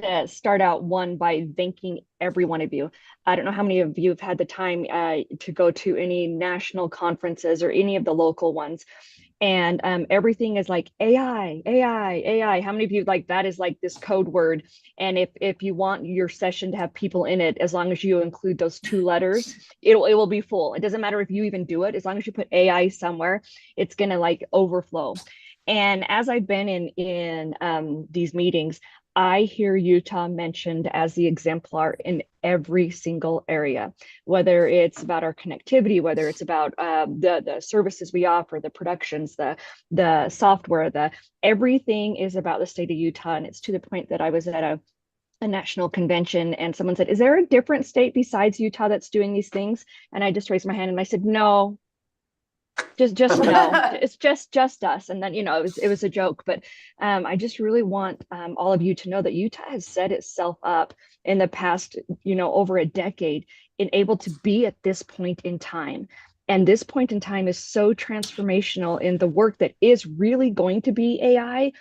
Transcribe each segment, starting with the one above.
to start out by thanking every one of you. I don't know how many of you have had the time to go to any national conferences or any of the local ones, and everything is like AI, AI, AI. How many of you like that is like this code word? And if you want your session to have people in it, as long as you include those two letters, it will be full. It doesn't matter if you even do it, as long as you put AI somewhere, it's gonna like overflow. And as I've been in these meetings, I hear Utah mentioned as the exemplar in every single area, whether it's about our connectivity, whether it's about the services we offer, the productions, the software, the everything is about the state of Utah. And it's to the point that I was at a national convention and someone said, "Is there a different state besides Utah that's doing these things?" And I just raised my hand and I said, "No, just no, it's just us." And then it was a joke, but I just really want all of you to know that Utah has set itself up in the past over a decade in able to be at this point in time. And this point in time is so transformational in the work that is really going to be AI,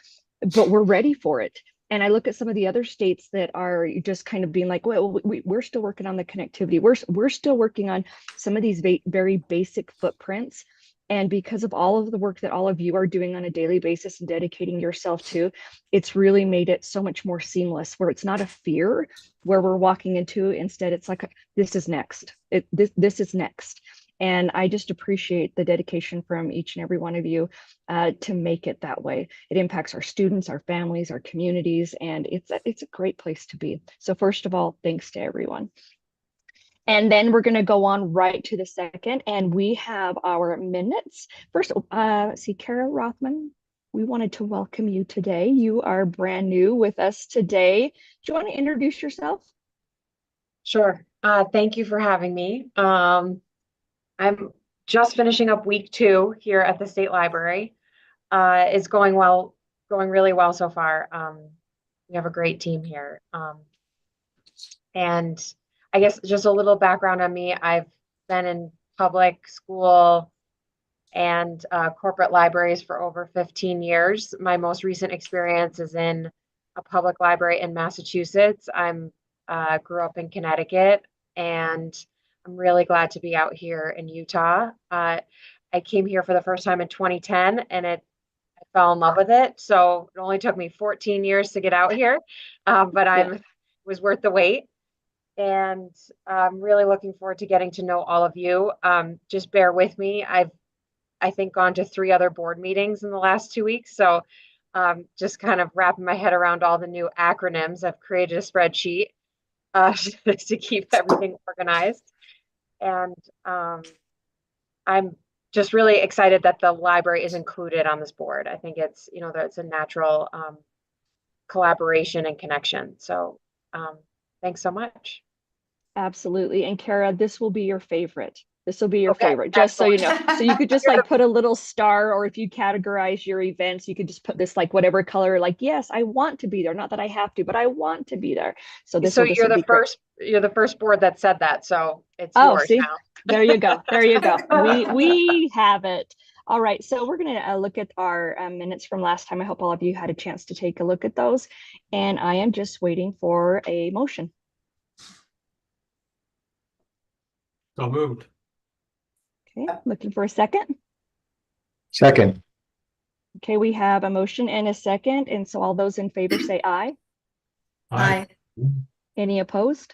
but we're ready for it. And I look at some of the other states that are just kind of being like, well, we're still working on the connectivity. We're still working on some of these very basic footprints. And because of all of the work that all of you are doing on a daily basis and dedicating yourself to, it's really made it so much more seamless, where it's not a fear where we're walking into. Instead, it's like, this is next. This is next. And I just appreciate the dedication from each and every one of you to make it that way. It impacts our students, our families, our communities, and it's a great place to be. So first of all, thanks to everyone. And then we're going to go on right to the second, and we have our minutes. First, see, Kara Rothman, we wanted to welcome you today. You are brand new with us today. Do you want to introduce yourself? Sure. Thank you for having me. I'm just finishing up week 2 here at the State Library. It's going well, going really well so far. We have a great team here. And I guess just a little background on me. I've been in public school and corporate libraries for over 15 years. My most recent experience is in a public library in Massachusetts. I'm grew up in Connecticut, and I'm really glad to be out here in Utah. I came here for the first time in 2010, and I fell in love with it. So it only took me 14 years to get out here, but it was worth the wait. And I'm really looking forward to getting to know all of you. Just bear with me. I think gone to 3 other board meetings in the last 2 weeks. So just kind of wrapping my head around all the new acronyms. I've created a spreadsheet to keep everything organized. And I'm just really excited that the library is included on this board. I think it's, that it's a natural collaboration and connection. So thanks so much. Absolutely. And Kara, this will be your favorite. This will be your Okay, favorite, just so you know. excellent. So you could just like put a little star, or if you categorize your events, you could just put this like whatever color, like, yes, I want to be there. Not that I have to, but I want to be there. So this So will you're the be great. first board that said that. So it's Oh, yours see, now. there you go. There you go. We have it. All right. So we're going to look at our minutes from last time. I hope all of you had a chance to take a look at those. And I am just waiting for a motion. So moved. Okay, looking for a second. Second. Okay, we have a motion and a second. And so all those in favor say aye. Aye. Any opposed?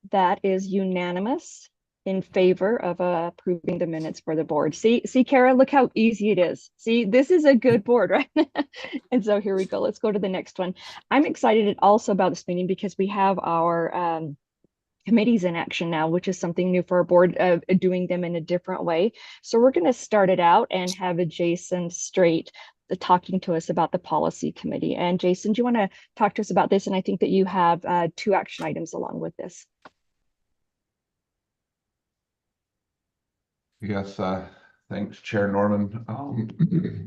That is unanimous in favor of approving the minutes for the board. See, Kara, look how easy it is. See, this is a good board, right? And so here we go. Let's go to the next one. I'm excited also about this meeting because we have our committees in action now, which is something new for our board, doing them in a different way. So we're going to start it out and have a Jason Straight talking to us about the policy committee. And Jason, do you want to talk to us about this? And I think that you have 2 action items along with this. Yes, thanks, Chair Norman.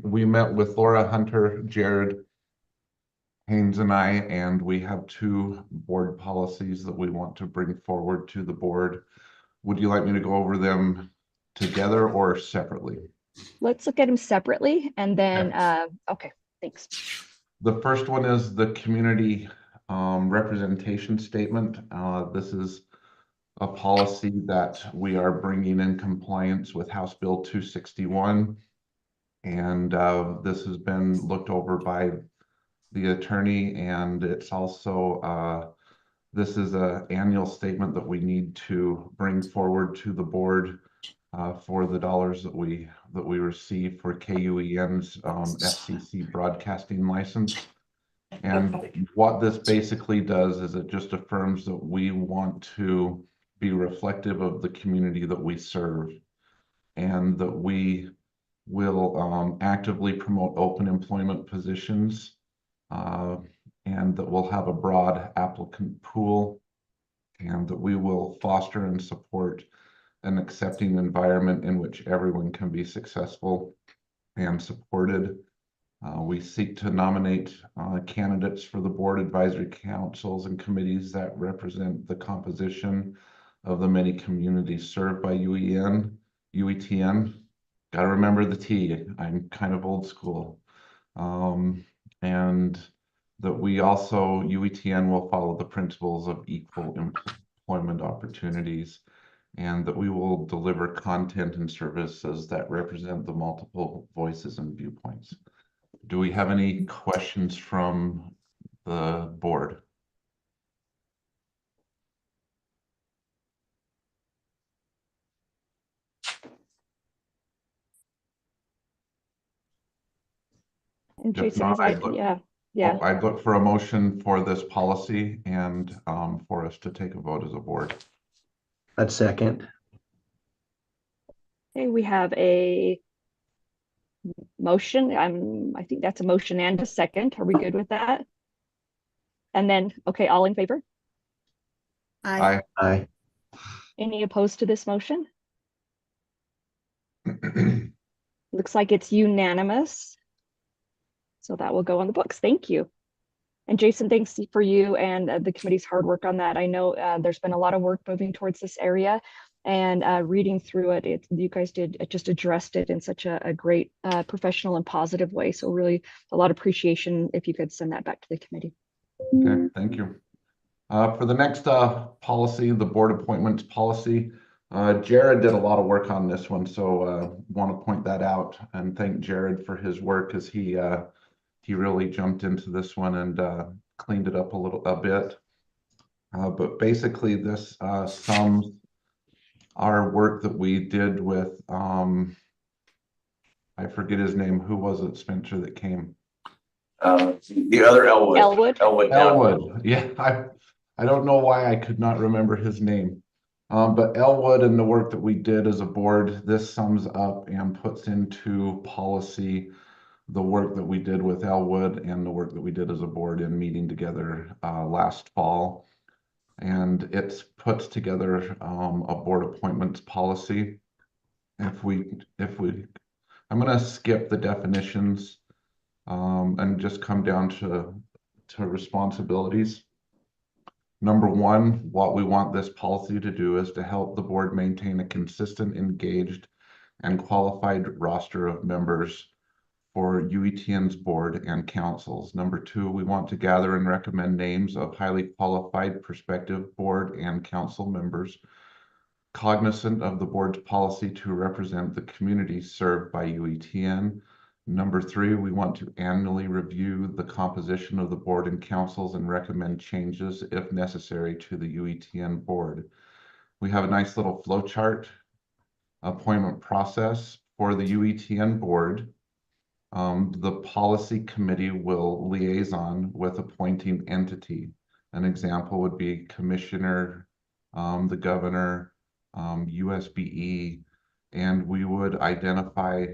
We met with Laura Hunter, Jared Haynes, and I, and we have 2 board policies that we want to bring forward to the board. Would you like me to go over them together or separately? Let's look at them separately and then, okay, thanks. The first one is the community representation statement. This is a policy that we are bringing in compliance with House Bill 261. And this has been looked over by the attorney, and it's also this is an annual statement that we need to bring forward to the board for the dollars that we receive for KUEN's FCC broadcasting license. And what this basically does is it just affirms that we want to be reflective of the community that we serve, and that we will actively promote open employment positions, and that we'll have a broad applicant pool, and that we will foster and support an accepting environment in which everyone can be successful and supported. We seek to nominate candidates for the board advisory councils and committees that represent the composition of the many communities served by UETN. Got to remember the T. I'm kind of old school. And that we also, UETN will follow the principles of equal employment opportunities, and that we will deliver content and services that represent the multiple voices and viewpoints. Do we have any questions from the board? And If Jason, not, I'd look for a motion for this policy and for us to take a vote as a board. I'd second. Okay, we have a motion. I think that's a motion and a second. Are we good with that? And then, okay, all in favor? Aye. Aye. Any opposed to this motion? Looks like it's unanimous. So that will go on the books. Thank you. And Jason, thanks for you and the committee's hard work on that. I know there's been a lot of work moving towards this area, and reading through it, you guys just addressed it in such a great professional and positive way. So really a lot of appreciation if you could send that back to the committee. Okay, thank you. For the next policy, the board appointments policy, Jared did a lot of work on this one, so want to point that out and thank Jared for his work, as he really jumped into this one and cleaned it up a bit. But basically, this sums our work that we did with I forget his name. Who was it, Spencer, that came? The other Elwood. Elwood. Yeah, I don't know why I could not remember his name. But Elwood and the work that we did as a board, this sums up and puts into policy the work that we did with Elwood and the work that we did as a board in meeting together last fall. And it puts together a board appointments policy. I'm going to skip the definitions and just come down to responsibilities. Number one, what we want this policy to do is to help the board maintain a consistent, engaged, and qualified roster of members for UETN's board and councils. Number two, we want to gather and recommend names of highly qualified prospective board and council members, cognizant of the board's policy to represent the community served by UETN. Number three, we want to annually review the composition of the board and councils and recommend changes if necessary to the UETN board. We have a nice little flow chart appointment process for the UETN board. The policy committee will liaison with appointing entity. An example would be commissioner, the governor, USBE, and we would identify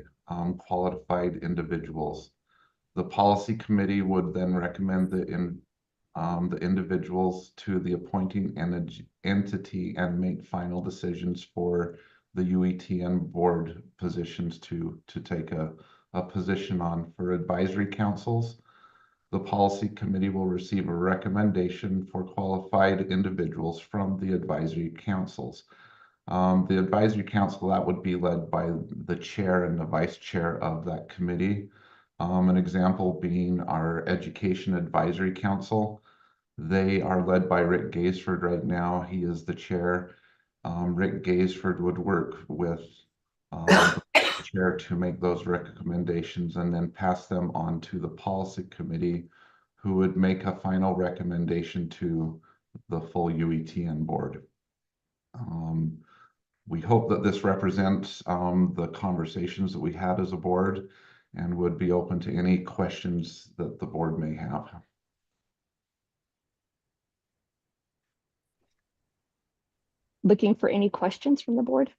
qualified individuals. The policy committee would then recommend the individuals to the appointing entity and make final decisions for the UETN board positions to take a position on. For advisory councils, the policy committee will receive a recommendation for qualified individuals from the advisory councils. The advisory council, that would be led by the chair and the vice chair of that committee. An example being our Education Advisory Council. They are led by Rick Gaisford right now. He is the chair. Rick Gaisford would work with the chair to make those recommendations and then pass them on to the policy committee, who would make a final recommendation to the full UETN board. We hope that this represents the conversations that we had as a board and would be open to any questions that the board may have. Looking for any questions from the board?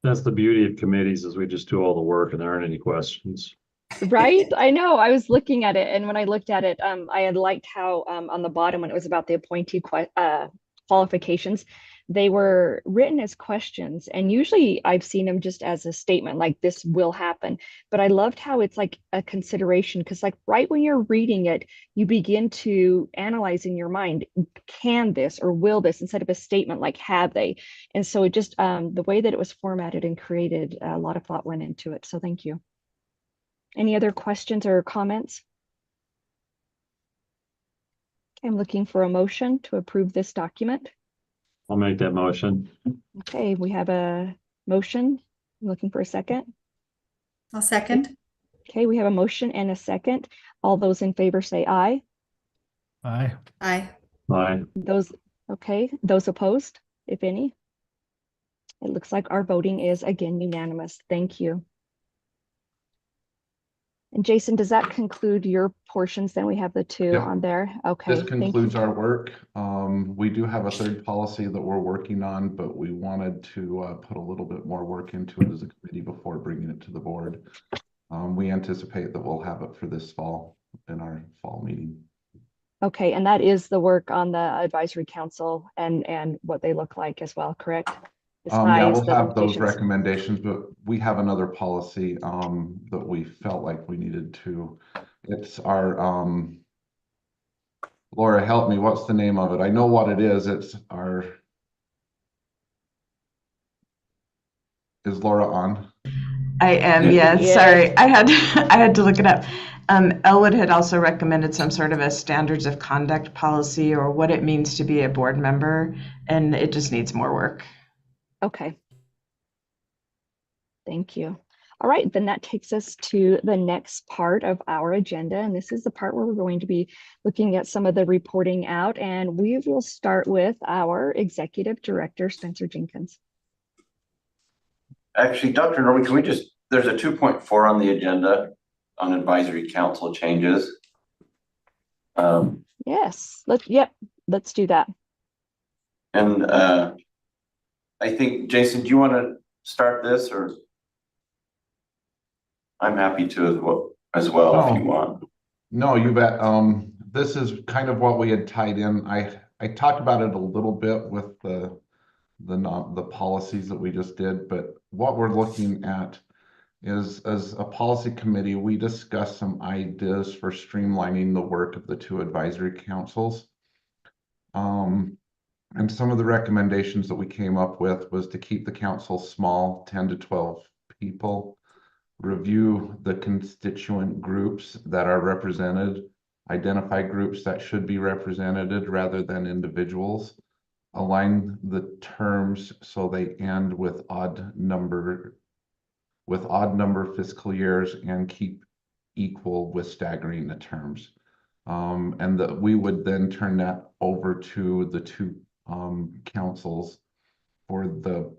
That's the beauty of committees, is we just do all the work and there aren't any questions. Right? I know. I was looking at it, and when I looked at it, I had liked how on the bottom, when it was about the appointee qualifications, they were written as questions. And usually I've seen them just as a statement, like this will happen. But I loved how it's like a consideration, because like right when you're reading it, you begin to analyze in your mind, can this or will this, instead of a statement like have they. And so it just the way that it was formatted and created, a lot of thought went into it. So thank you. Any other questions or comments? I'm looking for a motion to approve this document. I'll make that motion. Okay, we have a motion. I'm looking for a second. I'll second. Okay, we have a motion and a second. All those in favor say aye. Aye. Aye. Aye. Those opposed, if any? It looks like our voting is again unanimous. Thank you. And Jason, does that conclude your portions? Then we have the two Yeah. on there. Okay. This concludes our work. We do have a third policy that we're working on, but we wanted to put a little bit more work into it as a committee before bringing it to the board. We anticipate that we'll have it for this fall in our fall meeting. Okay, and that is the work on the advisory council and what they look like as well, correct? The Yeah, size, we'll the have those limitations. recommendations, but we have another policy that we felt like we needed to. It's our Laura, help me. What's the name of it? I know what it is. It's our. Is Laura on? I am, yes. Yes. Sorry, I had to look it up. Elwood had also recommended some sort of a standards of conduct policy, or what it means to be a board member, and it just needs more work. Okay. Thank you. All right, then that takes us to the next part of our agenda. And this is the part where we're going to be looking at some of the reporting out. And we will start with our executive director, Spencer Jenkins. Actually, Dr. Norman, can we just, there's a 2.4 on the agenda on advisory council changes. Yes, let's do that. And I think, Jason, do you want to start this, or? I'm happy to as well if you want. No, you bet. This is kind of what we had tied in. I talked about it a little bit with the policies that we just did, but what we're looking at is, as a policy committee, we discussed some ideas for streamlining the work of the two advisory councils. And some of the recommendations that we came up with was to keep the council small, 10 to 12 people, review the constituent groups that are represented, identify groups that should be represented rather than individuals, align the terms so they end with odd number fiscal years, and keep equal with staggering the terms. And that we would then turn that over to the two councils for the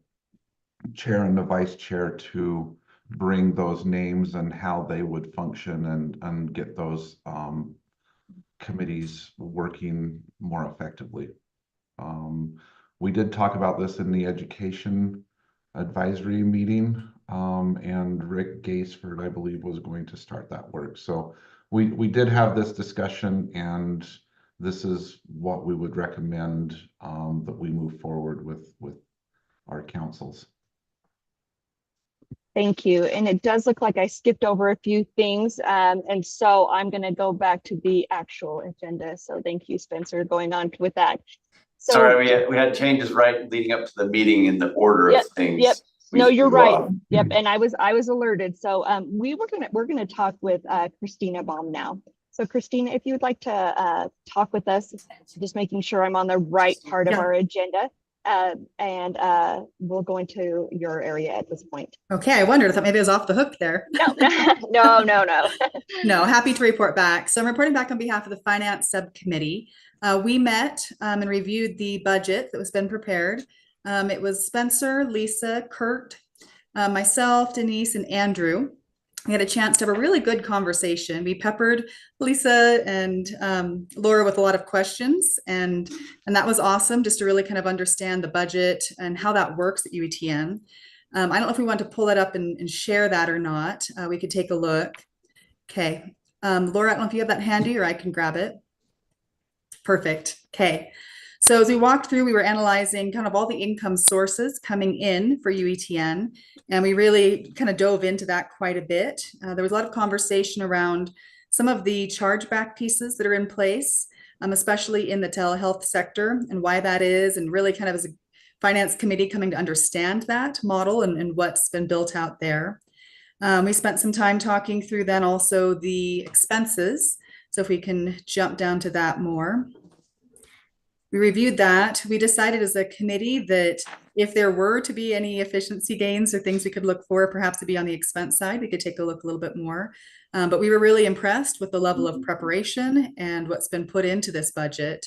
chair and the vice chair to bring those names and how they would function and get those committees working more effectively. We did talk about this in the education advisory meeting, and Rick Gaisford, I believe, was going to start that work. So we did have this discussion, and this is what we would recommend that we move forward with our councils. Thank you. And it does look like I skipped over a few things. And so I'm going to go back to the actual agenda. So thank you, Spencer, going on with that. So, sorry, we had changes right leading up to the meeting in the order of things. Yep. No, you're flew right. off. Yep, and I was alerted. So we're gonna talk with Christina Baum now. So Christina, if you would like to talk with us, just making sure I'm on the right part of Yeah. our agenda, and we'll go into your area at this point. Okay, I wondered. I thought maybe I was off the hook there. No, no. No, happy to report back. So I'm reporting back on behalf of the Finance Subcommittee. We met and reviewed the budget that was been prepared. It was Spencer, Lisa, Kurt, myself, Denise, and Andrew. We had a chance to have a really good conversation. We peppered Lisa and Laura with a lot of questions, and that was awesome, just to really kind of understand the budget and how that works at UETN. I don't know if we want to pull that up and share that or not. We could take a look. Okay. Laura, I don't know if you have that handy or I can grab it. Perfect. Okay. So as we walked through, we were analyzing kind of all the income sources coming in for UETN, and we really kind of dove into that quite a bit. There was a lot of conversation around some of the chargeback pieces that are in place, especially in the telehealth sector, and why that is, and really kind of as a finance committee coming to understand that model and what's been built out there. We spent some time talking through then also the expenses. So if we can jump down to that more. We reviewed that. We decided as a committee that if there were to be any efficiency gains or things we could look for, perhaps to be on the expense side, we could take a look a little bit more. But we were really impressed with the level of preparation and what's been put into this budget.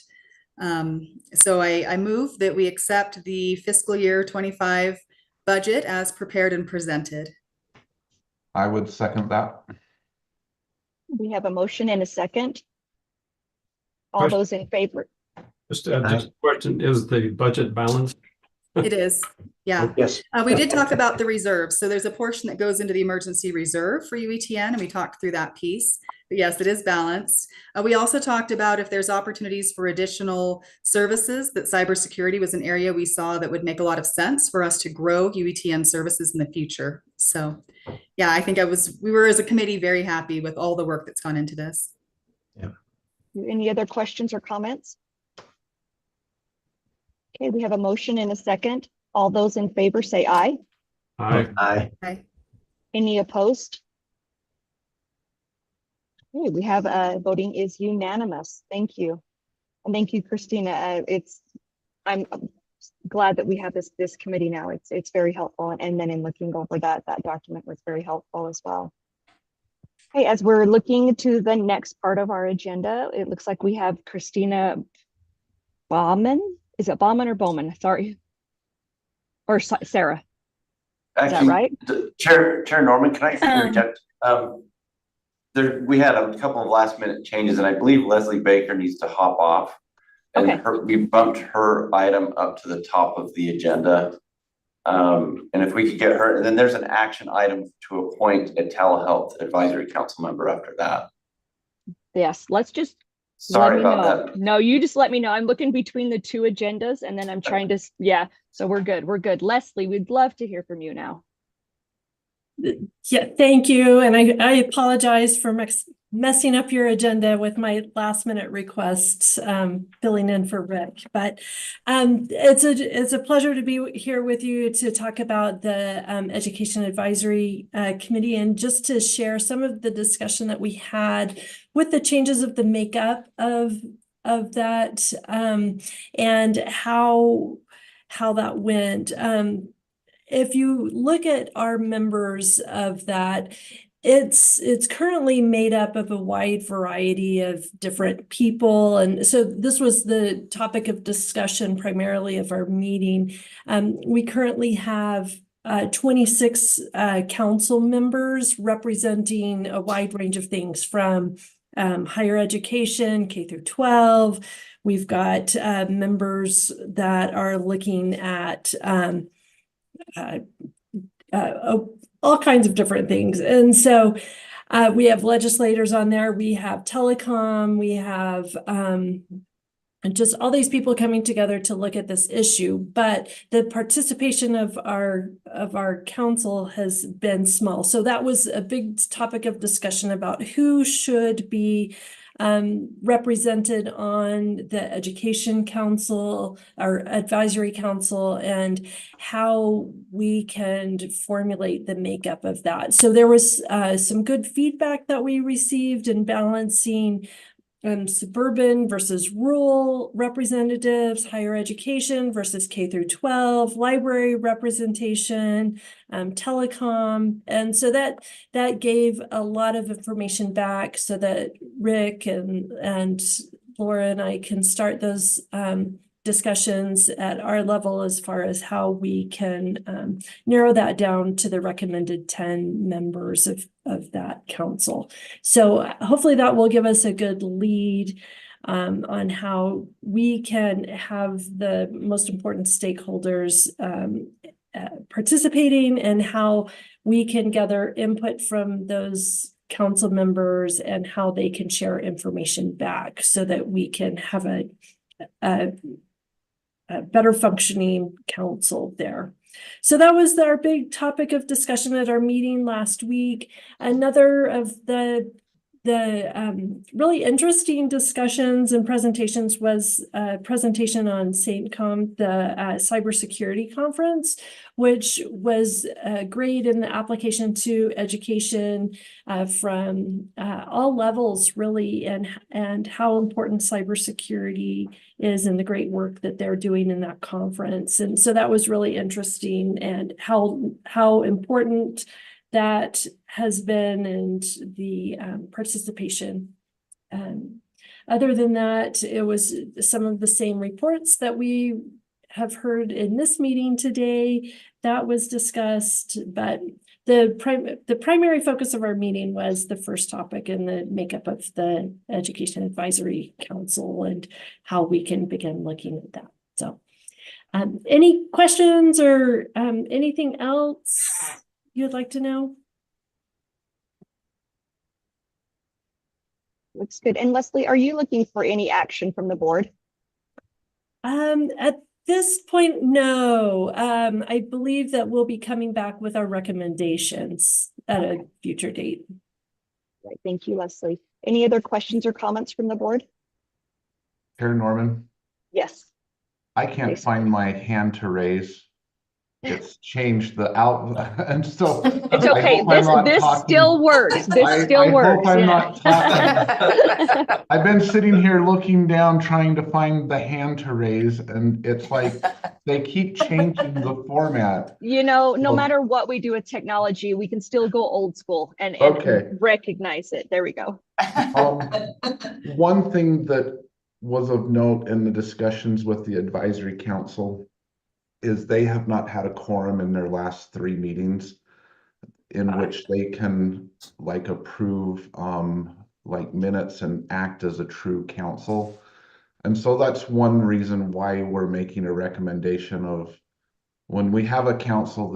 So I move that we accept the fiscal year 25 budget as prepared and presented. I would second that. We have a motion and a second. All those in favor? Just a question, is the budget balanced? It is, yeah. Yes. We did talk about the reserves. So there's a portion that goes into the emergency reserve for UETN, and we talked through that piece. But yes, it is balanced. We also talked about if there's opportunities for additional services, that cybersecurity was an area we saw that would make a lot of sense for us to grow UETN services in the future. So yeah, I think we were as a committee very happy with all the work that's gone into this. Yeah. Any other questions or comments? Okay, we have a motion and a second. All those in favor say aye. Aye. Aye. Any opposed? Okay, we have voting is unanimous. Thank you. And thank you, Christina. I'm glad that we have this committee now. It's very helpful. And then in looking over that document was very helpful as well. Okay, as we're looking to the next part of our agenda, it looks like we have Christina Bauman. Is it Bauman or Bowman? Sorry. Or Sarah. Actually, right? Chair Norman, can I interject? We had a couple of last minute changes, and I believe Leslie Baker needs to hop off. And Okay. we bumped her item up to the top of the agenda. And if we could get her, and then there's an action item to appoint a telehealth advisory council member after that. Yes, let's just Sorry let me about know. that. No, you just let me know. I'm looking between the two agendas and then I'm trying to, yeah, so we're good. We're good. Leslie, we'd love to hear from you now. Yeah, thank you. And I apologize for messing up your agenda with my last minute requests, filling in for Rick. But it's a pleasure to be here with you to talk about the Education Advisory Committee and just to share some of the discussion that we had with the changes of the makeup of that and how that went. If you look at our members of that, it's currently made up of a wide variety of different people. And so this was the topic of discussion primarily of our meeting. We currently have 26 council members representing a wide range of things from higher education, K through 12. We've got members that are looking at all kinds of different things. And so we have legislators on there, we have telecom, we have just all these people coming together to look at this issue. But the participation of our council has been small. So that was a big topic of discussion about who should be represented on the Education Council, our Advisory Council, and how we can formulate the makeup of that. So there was some good feedback that we received in balancing suburban versus rural representatives, higher education versus K through 12, library representation, telecom. And so that gave a lot of information back so that Rick and Laura and I can start those discussions at our level as far as how we can narrow that down to the recommended 10 members of that council. So hopefully that will give us a good lead on how we can have the most important stakeholders participating, and how we can gather input from those council members and how they can share information back so that we can have a better functioning council there. So that was our big topic of discussion at our meeting last week. Another of the really interesting discussions and presentations was a presentation on SaintCom, the cybersecurity conference, which was great in the application to education from all levels, really, and how important cybersecurity is and the great work that they're doing in that conference. And so that was really interesting, and how important that has been, and the participation. Other than that, it was some of the same reports that we have heard in this meeting today that was discussed, but the primary focus of our meeting was the first topic and the makeup of the Education Advisory Council and how we can begin looking at that. So any questions or anything else you'd like to know? Looks good. And Leslie, are you looking for any action from the board? At this point, no. I believe that we'll be coming back with our recommendations at a future date. Right. Thank you, Leslie. Any other questions or comments from the board? Chair Norman, Yes. I can't Please. find my hand to raise. It's changed the out, and so. It's I okay. hope I'm not This talking- still works. This I still works. hope I'm Yeah. not talking. I've been sitting here looking down, trying to find the hand to raise, and it's like they keep changing the format. You know, no Well- matter what we do with technology, we can still go old school and Okay. recognize it. There we go. One thing that was of note in the discussions with the advisory council is they have not had a quorum in their last 3 meetings in which they can like approve like minutes and act as a true council. And so that's one reason why we're making a recommendation of, when we have a council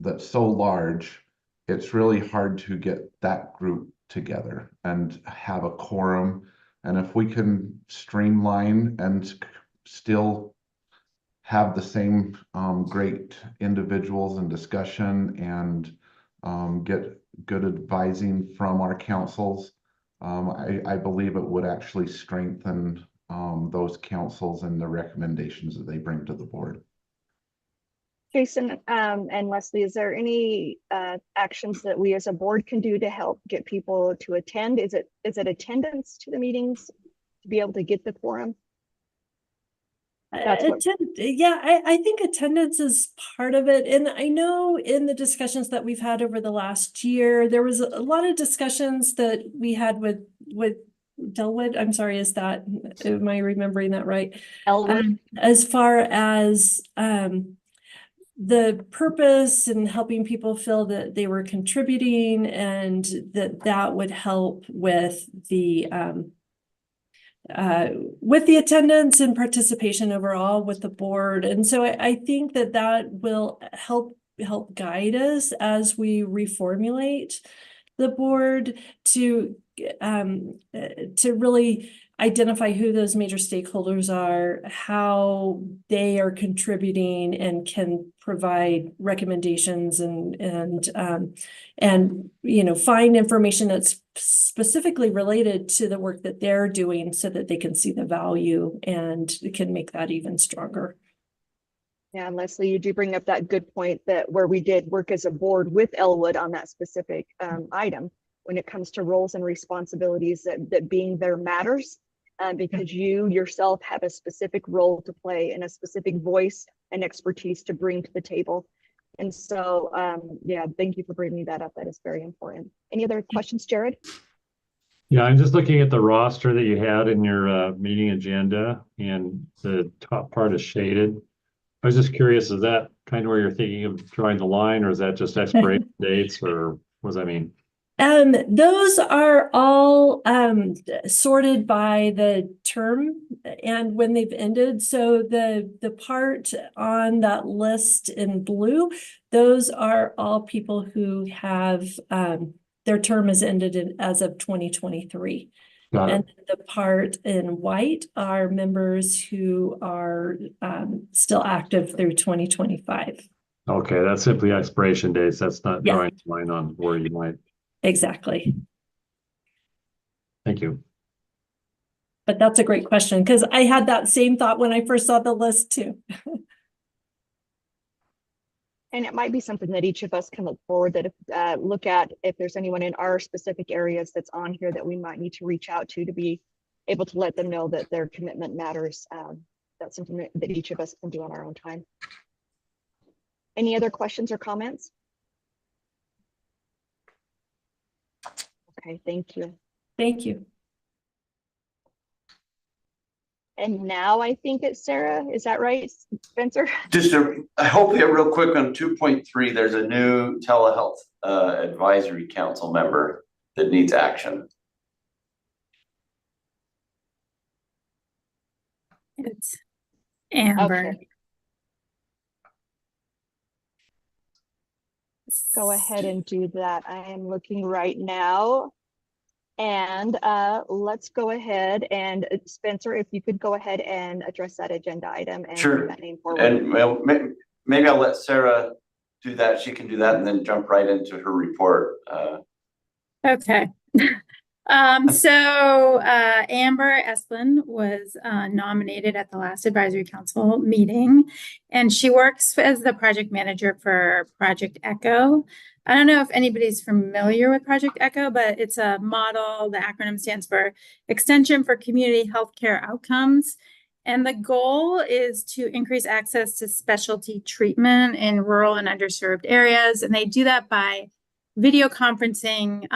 that's so large, it's really hard to get that group together and have a quorum. And if we can streamline and still have the same great individuals and discussion and get good advising from our councils, I believe it would actually strengthen those councils and the recommendations that they bring to the board. Jason and Leslie, is there any actions that we as a board can do to help get people to attend? Is it attendance to the meetings to be able to get the quorum? I think attendance is part of it. And I know in the discussions that we've had over the last year, there was a lot of discussions that we had with Delwood. I'm sorry, am I remembering that right? Elwood? As far as the purpose and helping people feel that they were contributing, and that would help with the attendance and participation overall with the board. And so I think that will help guide us as we reformulate the board to really identify who those major stakeholders are, how they are contributing and can provide recommendations and you know, find information that's specifically related to the work that they're doing so that they can see the value and can make that even stronger. Yeah, and Leslie, you do bring up that good point that where we did work as a board with Elwood on that specific item when it comes to roles and responsibilities, that being there matters, because you yourself have a specific role to play and a specific voice and expertise to bring to the table. And so, yeah, thank you for bringing that up. That is very important. Any other questions, Jared? Yeah, I'm just looking at the roster that you had in your meeting agenda, and the top part is shaded. I was just curious, is that kind of where you're thinking of drawing the line, or is that just expiration dates, or what does that mean? Those are all sorted by the term and when they've ended. So the part on that list in blue, those are all people who have their term has ended as of 2023. Got it. And the part in white are members who are still active through 2025. Okay, that's simply expiration dates. That's not Yeah. drawing a line on where you might. Exactly. Thank you. But that's a great question, because I had that same thought when I first saw the list too. And it might be something that each of us can look forward that look at if there's anyone in our specific areas that's on here that we might need to reach out to be able to let them know that their commitment matters. That's something that each of us can do on our own time. Any other questions or comments? Okay, thank you. Thank you. And now I think it's Sarah. Is that right, Spencer? Just hopefully a real quick on 2.3, there's a new telehealth advisory council member that needs action. It's Amber. Okay. Go ahead and do that. I am looking right now. And let's go ahead and Spencer, if you could go ahead and address that agenda item and Sure. bring that name forward. And well, maybe I'll let Sarah do that. She can do that and then jump right into her report. Okay. So Amber Esplin was nominated at the last advisory council meeting, and she works as the project manager for Project Echo. I don't know if anybody's familiar with Project Echo, but it's a model. The acronym stands for Extension for Community Healthcare Outcomes. And the goal is to increase access to specialty treatment in rural and underserved areas. And they do that by video conferencing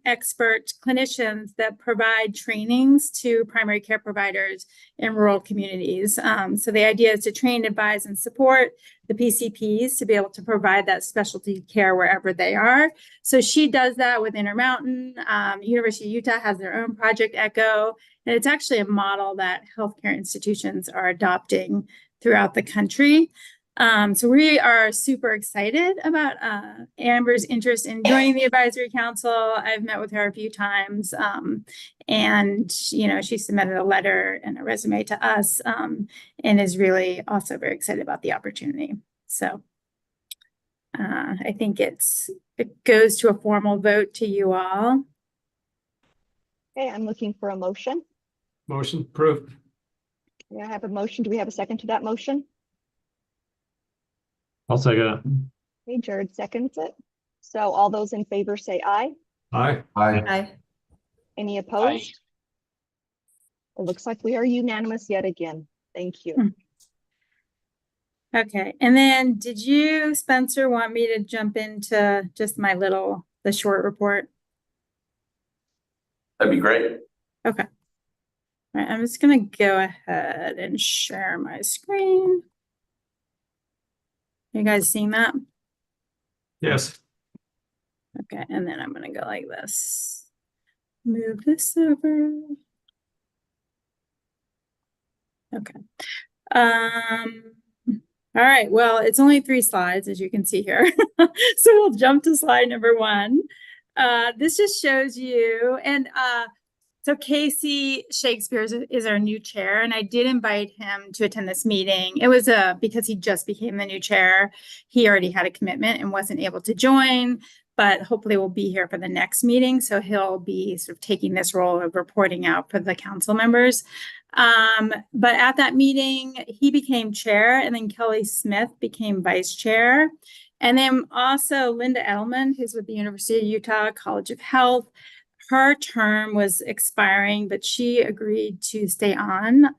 expert clinicians that provide trainings to primary care providers in rural communities. So the idea is to train, advise, and support the PCPs to be able to provide that specialty care wherever they are. So she does that with Intermountain. University of Utah has their own Project Echo, and it's actually a model that healthcare institutions are adopting throughout the country. So we are super excited about Amber's interest in joining the advisory council. I've met with her a few times, and you know, she submitted a letter and a resume to us, and is really also very excited about the opportunity. So I think it goes to a formal vote to you all. Okay, I'm looking for a motion. Motion approved. Okay, I have a motion. Do we have a second to that motion? I'll second it. Okay, Jared seconds it. So all those in favor say aye. Aye. Aye. Any opposed? It looks like we are unanimous yet again. Thank you. Okay, and then did you, Spencer, want me to jump into just the short report? That'd be great. Okay. All right, I'm just gonna go ahead and share my screen. You guys seeing that? Yes. Okay, and then I'm gonna go like this. Move this over. Okay. All right, well, it's only 3 slides, as you can see here. So we'll jump to slide number 1. This just shows you, and So Casey Shakespeare is our new chair, and I did invite him to attend this meeting. It was because he just became the new chair. He already had a commitment and wasn't able to join, but hopefully will be here for the next meeting. So he'll be sort of taking this role of reporting out for the council members. But at that meeting, he became chair, and then Kelly Smith became vice chair. And then also Linda Edelman, who's with the University of Utah College of Health. Her term was expiring, but she agreed to stay on.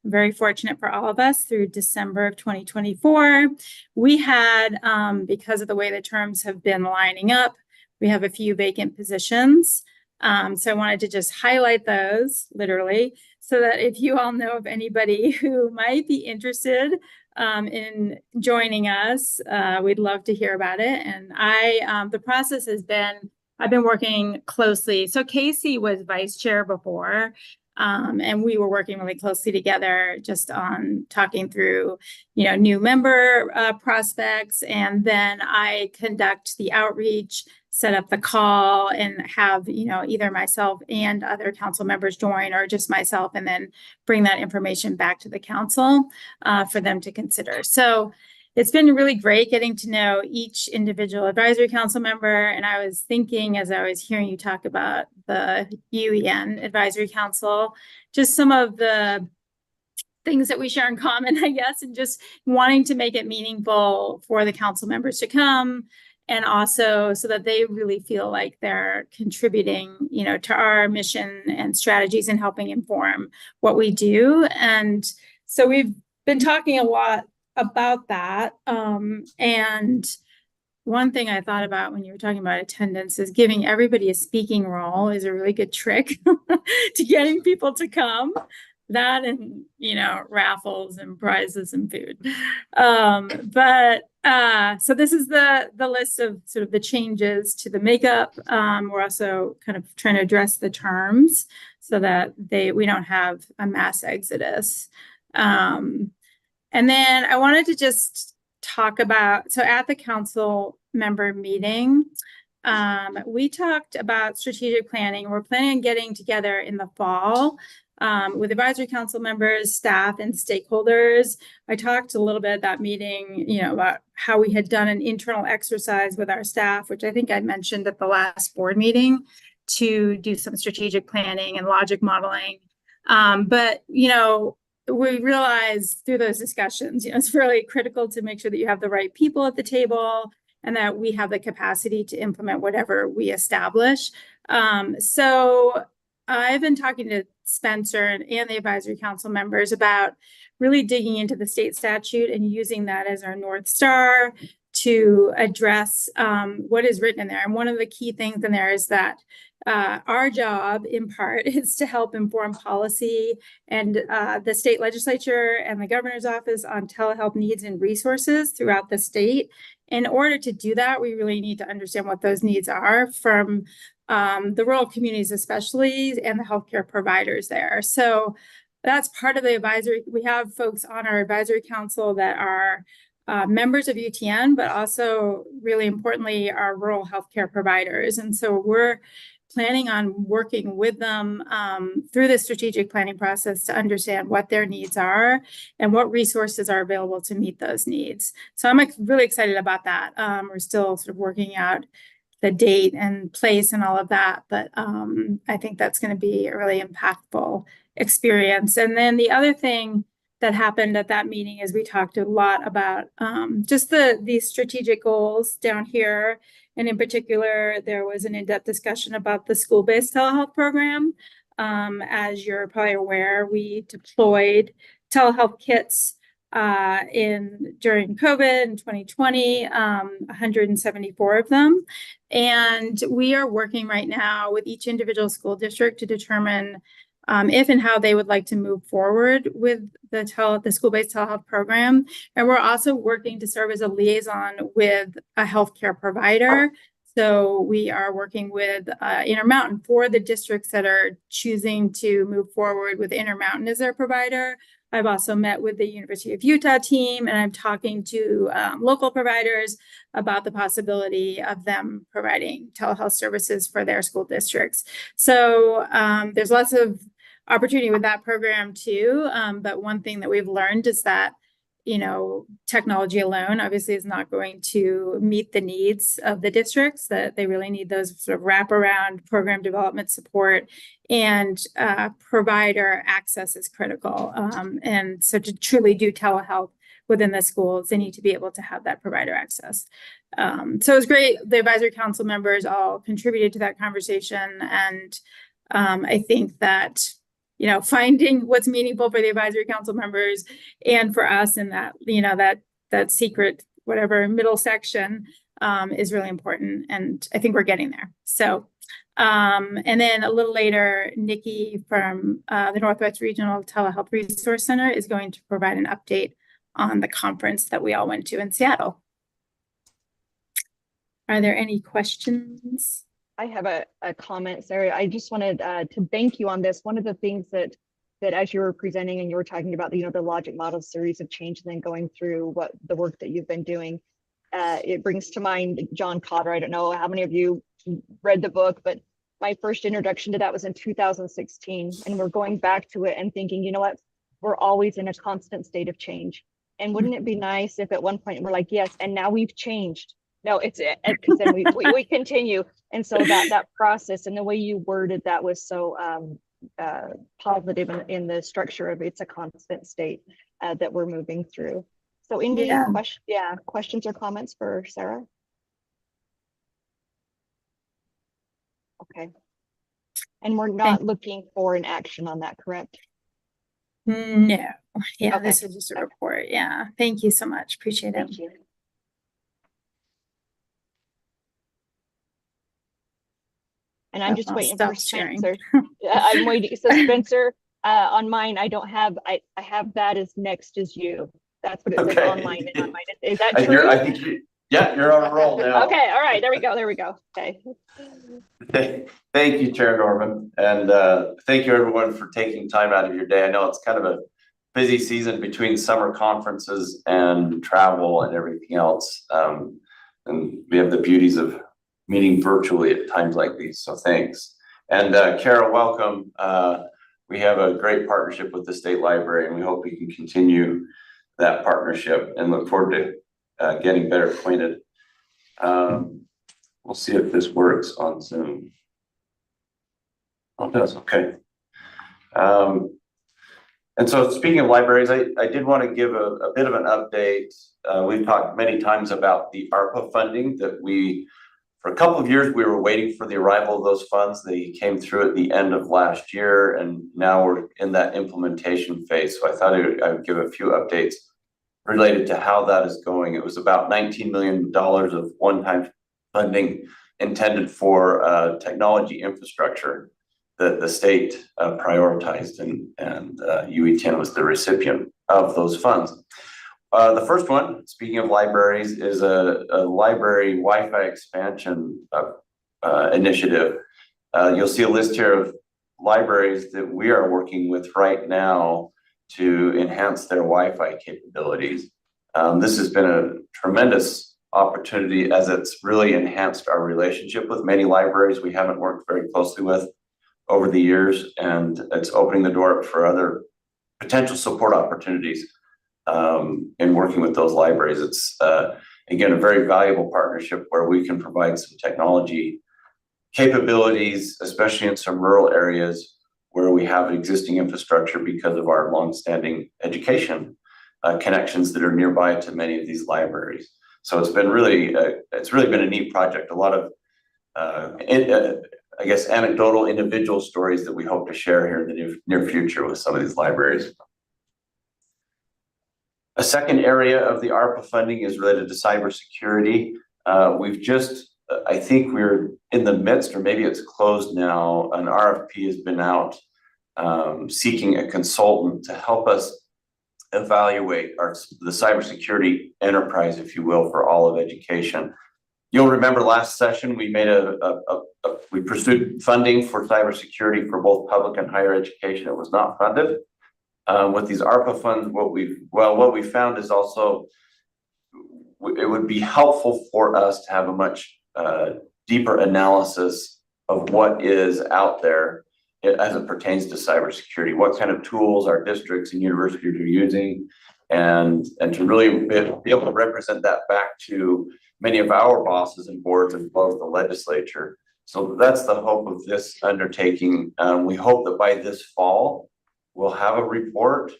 Very fortunate for all of us through December of 2024. We had, because of the way the terms have been lining up, we have a few vacant positions. So I wanted to just highlight those literally, so that if you all know of anybody who might be interested in joining us, we'd love to hear about it. And the process has been, I've been working closely. So Casey was vice chair before, and we were working really closely together just on talking through, new member prospects. And then I conduct the outreach, set up the call, and have, either myself and other council members join, or just myself, and then bring that information back to the council for them to consider. So it's been really great getting to know each individual advisory council member. And I was thinking, as I was hearing you talk about the UEN advisory council, just some of the things that we share in common, I guess, and just wanting to make it meaningful for the council members to come. And also so that they really feel like they're contributing, to our mission and strategies and helping inform what we do. And so we've been talking a lot about that. And one thing I thought about when you were talking about attendance is giving everybody a speaking role is a really good trick to getting people to come. That and, raffles and prizes and food. So this is the list of sort of the changes to the makeup. We're also kind of trying to address the terms so that we don't have a mass exodus. And then I wanted to just talk about, so at the council member meeting, we talked about strategic planning. We're planning on getting together in the fall with advisory council members, staff, and stakeholders. I talked a little bit at that meeting, about how we had done an internal exercise with our staff, which I think I mentioned at the last board meeting, to do some strategic planning and logic modeling. But we realized through those discussions, it's really critical to make sure that you have the right people at the table and that we have the capacity to implement whatever we establish. So I've been talking to Spencer and the advisory council members about really digging into the state statute and using that as our North Star to address what is written in there. And one of the key things in there is that our job, in part, is to help inform policy and the state legislature and the governor's office on telehealth needs and resources throughout the state. In order to do that, we really need to understand what those needs are from the rural communities, especially, and the healthcare providers there. So that's part of the advisory. We have folks on our advisory council that are members of UTN, but also, really importantly, are rural healthcare providers. And so we're planning on working with them through the strategic planning process to understand what their needs are and what resources are available to meet those needs. So I'm really excited about that. We're still sort of working out the date and place and all of that, but I think that's going to be a really impactful experience. And then the other thing that happened at that meeting is we talked a lot about just these strategic goals down here. And in particular, there was an in-depth discussion about the school-based telehealth program. As you're probably aware, we deployed telehealth kits during COVID in 2020, 174 of them. And we are working right now with each individual school district to determine if and how they would like to move forward with the school-based telehealth program. And we're also working to serve as a liaison with a healthcare provider So we are working with Intermountain for the districts that are choosing to move forward with Intermountain as their provider. I've also met with the University of Utah team, and I'm talking to local providers about the possibility of them providing telehealth services for their school districts. So there's lots of opportunity with that program too. But one thing that we've learned is that, you know, technology alone obviously is not going to meet the needs of the districts, that they really need those sort of wraparound program development support, and provider access is critical. And so to truly do telehealth within the schools, they need to be able to have that provider access. So it was great. The advisory council members all contributed to that conversation. And I think that, you know, finding what's meaningful for the advisory council members and for us in that, you know, that secret, whatever middle section is really important. And I think we're getting there. So, and then a little later, Nikki from the Northwest Regional Telehealth Resource Center is going to provide an update on the conference that we all went to in Seattle. Are there any questions? I have a comment, Sarah. I just wanted to thank you on this. One of the things that as you were presenting and you were talking about, you know, the logic model series of change and then going through what the work that you've been doing, it brings to mind John Cotter. I don't know how many of you read the book, but my first introduction to that was in 2016. And we're going back to it and thinking, you know what, we're always in a constant state of change. And wouldn't it be nice if at one point we're like, yes, and now we've changed. No, it's because then we continue. And so that process and the way you worded that was so positive in the structure of it's a constant state that we're moving through. So any questions or comments for Sarah? Okay. And we're not looking for an action on that, correct? No. Yeah, Okay. this is just a report. Yeah. Thank you so much. Appreciate it. Thank you. And I'm just I'll waiting stop for sharing. Spencer. I'm waiting. So Spencer, on mine, I don't have, I have that as next as you. That's what it says online and on mine. Is that true? I think you're on a roll now. Okay, all right, there we go. Okay. Thank you, Chair Norman. And thank you everyone for taking time out of your day. I know it's kind of a busy season between summer conferences and travel and everything else. And we have the beauties of meeting virtually at times like these, so thanks. And Kara, welcome. We have a great partnership with the State Library, and we hope we can continue that partnership and look forward to getting better acquainted. We'll see if this works on Zoom. Oh, it does, okay. And so speaking of libraries, I did want to give a bit of an update. We've talked many times about the ARPA funding that for a couple of years, we were waiting for the arrival of those funds. They came through at the end of last year, and now we're in that implementation phase. So I thought I would give a few updates related to how that is going. It was about $19 million of one-time funding intended for technology infrastructure that the state prioritized, and UETN was the recipient of those funds. The first one, speaking of libraries, is a library Wi-Fi expansion initiative. You'll see a list here of libraries that we are working with right now to enhance their Wi-Fi capabilities. This has been a tremendous opportunity as it's really enhanced our relationship with many libraries we haven't worked very closely with over the years, and it's opening the door up for other potential support opportunities in working with those libraries. It's again a very valuable partnership where we can provide some technology capabilities, especially in some rural areas where we have existing infrastructure because of our longstanding education connections that are nearby to many of these libraries. So it's been really been a neat project. A lot of I guess anecdotal individual stories that we hope to share here in the near future with some of these libraries. A second area of the ARPA funding is related to cybersecurity. We've just, I think we're in the midst, or maybe it's closed now, an RFP has been out seeking a consultant to help us evaluate the cybersecurity enterprise, if you will, for all of education. You'll remember last session, we made we pursued funding for cybersecurity for both public and higher education. It was not funded. With these ARPA funds, what we found is also it would be helpful for us to have a much deeper analysis of what is out there as it pertains to cybersecurity, what kind of tools our districts and universities are using, and to really be able to represent that back to many of our bosses and boards as well as the legislature. So that's the hope of this undertaking. We hope that by this fall, we'll have a report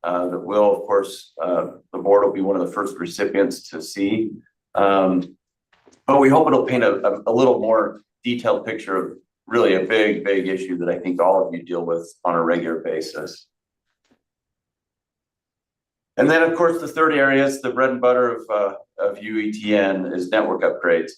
that will, of course, the board will be one of the first recipients to see. But we hope it'll paint a little more detailed picture of really a big issue that I think all of you deal with on a regular basis. And then, of course, the third area is the bread and butter of UETN is network upgrades.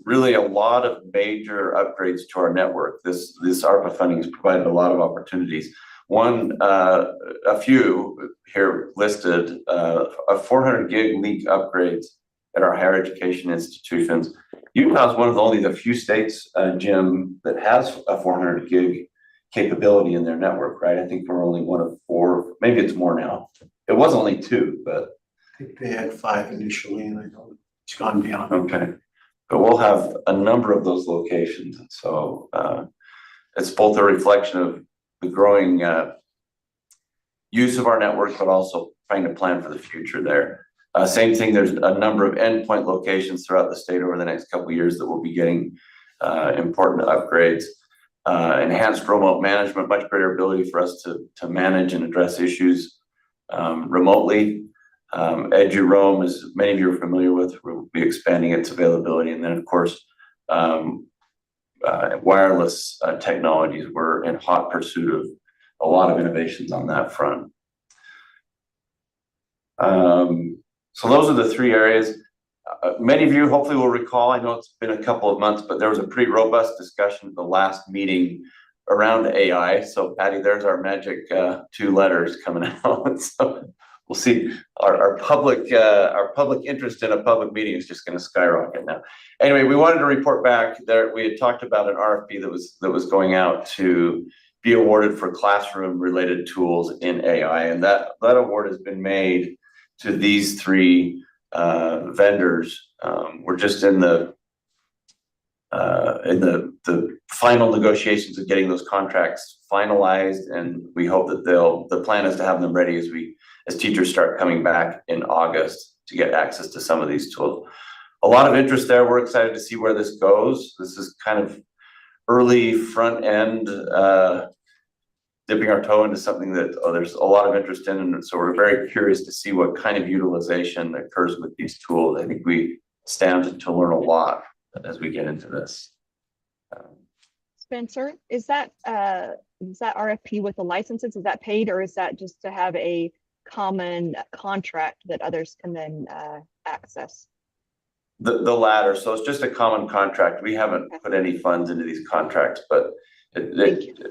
Really a lot of major upgrades to our network. This ARPA funding has provided a lot of opportunities. A few here listed, a 400 gig league upgrades at our higher education institutions. Utah is one of only the few states, Jim, that has a 400 gig capability in their network, right? I think we're only one of 4, maybe it's more now. It was only 2, but I think they had 5 initially, and I know it's gone beyond. okay. But we'll have a number of those locations. So it's both a reflection of the growing use of our network, but also trying to plan for the future there. Same thing, there's a number of endpoint locations throughout the state over the next couple of years that will be getting important upgrades. Enhanced remote management, much greater ability for us to manage and address issues remotely. EduRoam, as many of you are familiar with, will be expanding its availability. And then, of course, wireless technologies. We're in hot pursuit of a lot of innovations on that front. So those are the 3 areas. Many of you hopefully will recall, I know it's been a couple of months, but there was a pretty robust discussion at the last meeting around AI. So Patty, there's our magic 2 letters coming out. So we'll see. Our public interest in a public meeting is just going to skyrocket now. Anyway, we wanted to report back there. We had talked about an RFP that was going out to be awarded for classroom related tools in AI, and that award has been made to these 3 vendors. We're just in the final negotiations of getting those contracts finalized, and we hope that the plan is to have them ready as teachers start coming back in August to get access to some of these tools. A lot of interest there. We're excited to see where this goes. This is kind of early front end, dipping our toe into something that there's a lot of interest in. And so we're very curious to see what kind of utilization occurs with these tools. I think we stand to learn a lot as we get into this. Spencer, is that RFP with the licenses, is that paid, or is that just to have a common contract that others can then access? The latter. So it's just a common contract. We haven't put any funds into these contracts, but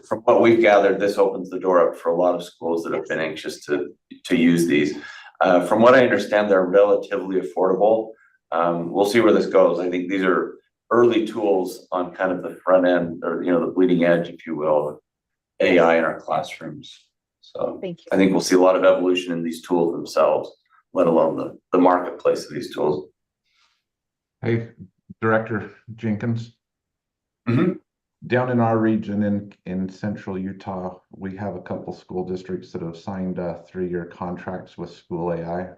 from what we've gathered, this opens the door up for a lot of schools that have been anxious to use these. From what I understand, they're relatively affordable. We'll see where this goes. I think these are early tools on kind of the front end, or the bleeding edge, if you will, of AI in our classrooms. So I think we'll see a lot of evolution in these tools themselves, let alone the marketplace of these tools. Hey, Director Jenkins. Mm-hmm. Down in our region in central Utah, we have a couple school districts that have signed 3-year contracts with School AI.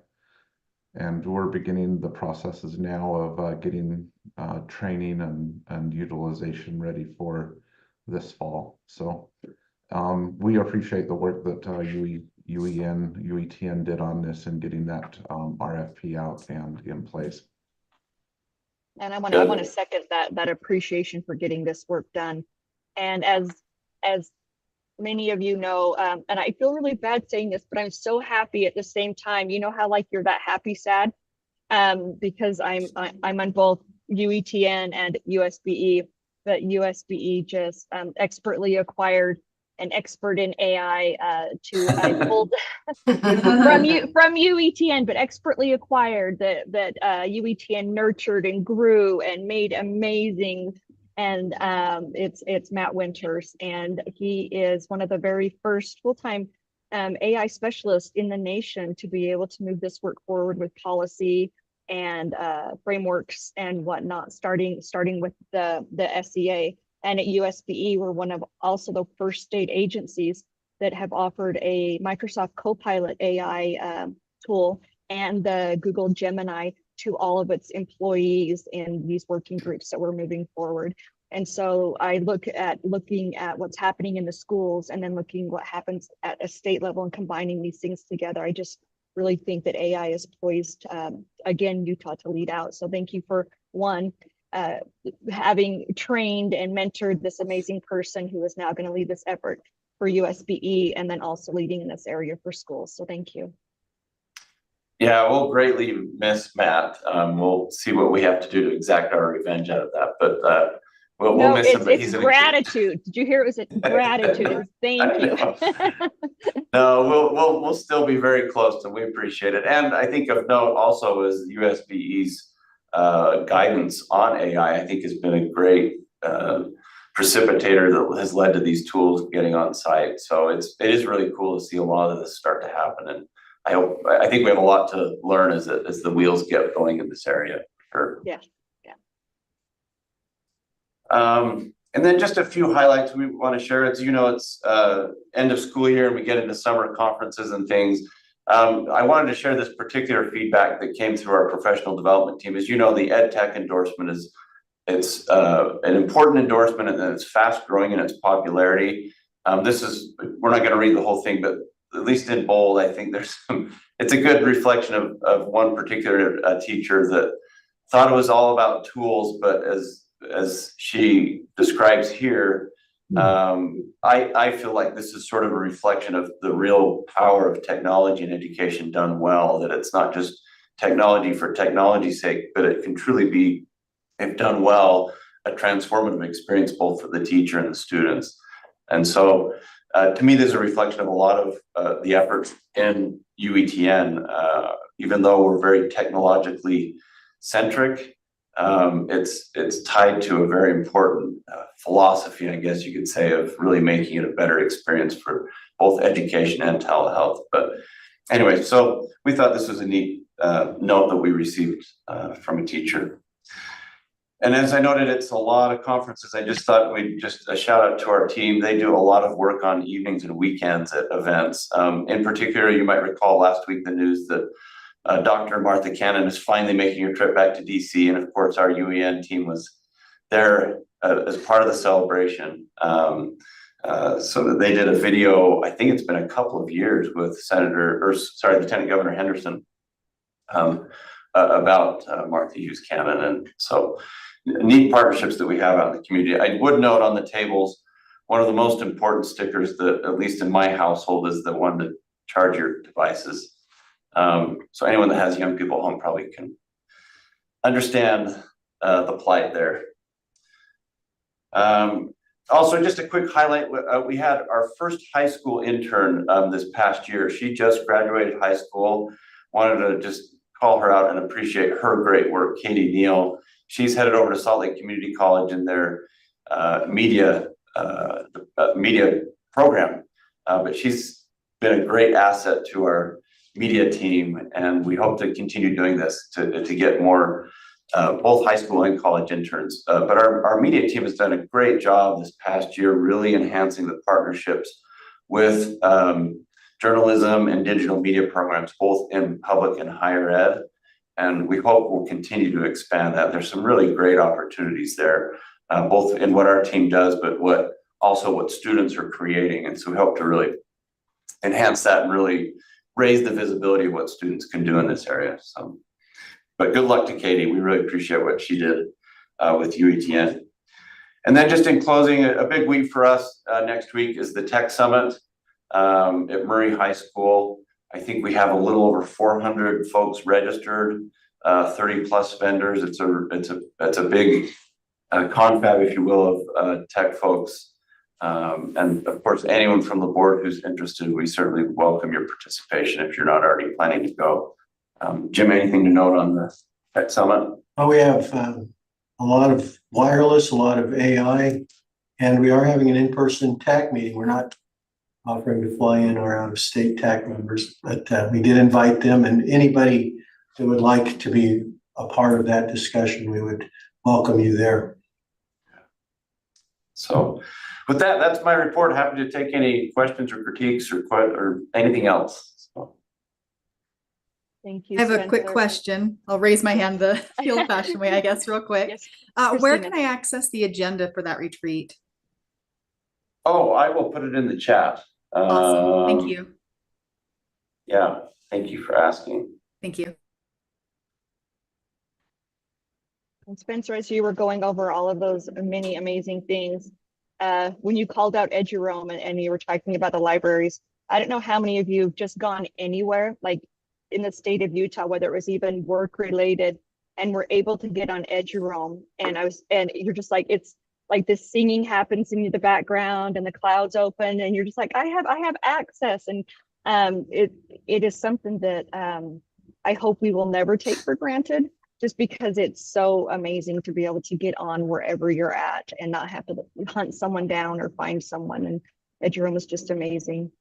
And we're beginning the processes now of getting training and utilization ready for this fall. So we appreciate the work that UETN did on this and getting that RFP out and in place. And I want to second that appreciation for getting this work done. And as many of you know, and I feel really bad saying this, but I'm so happy at the same time. You know how like you're that happy sad, because I'm on both UETN and USBE. But USBE just expertly acquired an expert in AI to pulled from UETN, but expertly acquired that UETN nurtured and grew and made amazing. And it's Matt Winters, and he is one of the very first full-time AI specialists in the nation to be able to move this work forward with policy and frameworks and whatnot, starting with the SEA. And at USBE, we're one of also the first state agencies that have offered a Microsoft Copilot AI tool and the Google Gemini to all of its employees in these working groups that we're moving forward. And so I looking at what's happening in the schools and then looking what happens at a state level and combining these things together. I just really think that AI is poised, again, Utah to lead out. So thank you for having trained and mentored this amazing person who is now going to lead this effort for USBE and then also leading in this area for schools. So thank you. Yeah, we'll greatly miss Matt. We'll see what we have to do to exact our revenge out of that, but we'll miss him. It's gratitude. Did you hear it was gratitude? Thank you. No, we'll still be very close, and we appreciate it. And I think of note also is USBE's guidance on AI. I think has been a great precipitator that has led to these tools getting on site. So it is really cool to see a lot of this start to happen. And I think we have a lot to learn as the wheels get going in this area. Sure. Yeah. And then just a few highlights we want to share. It's end of school year and we get into summer conferences and things. I wanted to share this particular feedback that came through our professional development team. As you know, the EdTech endorsement it's an important endorsement, and it's fast growing in its popularity. We're not going to read the whole thing, but at least in bold, I think it's a good reflection of one particular teacher that thought it was all about tools, but as she describes here, I feel like this is sort of a reflection of the real power of technology in education done well, that it's not just technology for technology's sake, but it can truly be, if done well, a transformative experience both for the teacher and the students. And so to me, there's a reflection of a lot of the efforts in UETN, even though we're very technologically centric. It's tied to a very important philosophy, I guess you could say, of really making it a better experience for both education and telehealth. But anyway, so we thought this was a neat note that we received from a teacher. And as I noted, it's a lot of conferences. I just thought we'd just a shout out to our team. They do a lot of work on evenings and weekends at events. In particular, you might recall last week the news that Dr. Martha Cannon is finally making her trip back to DC. And of course, our UEN team was there as part of the celebration. So that they did a video, I think it's been a couple of years, with Lieutenant Governor Henderson about Martha Hughes Cannon. And so neat partnerships that we have out in the community. I would note on the tables, one of the most important stickers that, at least in my household, is the one to charge your devices. So anyone that has young people home probably can understand the plight there. Also, just a quick highlight, we had our first high school intern this past year. She just graduated high school. Wanted to just call her out and appreciate her great work, Katie Neal. She's headed over to Salt Lake Community College in their media program, but she's been a great asset to our media team, and we hope to continue doing this to get more both high school and college interns. But our media team has done a great job this past year, really enhancing the partnerships with journalism and digital media programs, both in public and higher ed. And we hope we'll continue to expand that. There's some really great opportunities there, both in what our team does, but what students are creating. And so we hope to really enhance that and really raise the visibility of what students can do in this area. So, but good luck to Katie. We really appreciate what she did with UETN. And then just in closing, a big week for us next week is the Tech Summit at Murray High School. I think we have a little over 400 folks registered, 30 plus vendors. It's a big confab, if you will, of tech folks And of course, anyone from the board who's interested, we certainly welcome your participation if you're not already planning to go. Jim, anything to note on the Tech Summit? Oh, we have a lot of wireless, a lot of AI, and we are having an in-person TAC meeting. We're not offering to fly in or out of state TAC members, but we did invite them, and anybody that would like to be a part of that discussion, we would welcome you there. So with that, that's my report. Happy to take any questions or critiques or anything else. So. Thank you. I have a quick Spencer. question. I'll raise my hand the old fashioned way, I guess, real quick. Yes, Where Christina. can I access the agenda for that retreat? Oh, I will put it in the chat. Awesome. Thank you. Yeah, thank you for asking. Thank you. And Spencer, as you were going over all of those many amazing things, when you called out Eduroam and you were talking about the libraries, I don't know how many of you have just gone anywhere, like in the state of Utah, whether it was even work related, and were able to get on Eduroam. And you're just like, it's like this singing happens in the background and the clouds open, and you're just like, I have access. And it is something that I hope we will never take for granted, just because it's so amazing to be able to get on wherever you're at and not have to hunt someone down or find someone. And Eduroam is just amazing.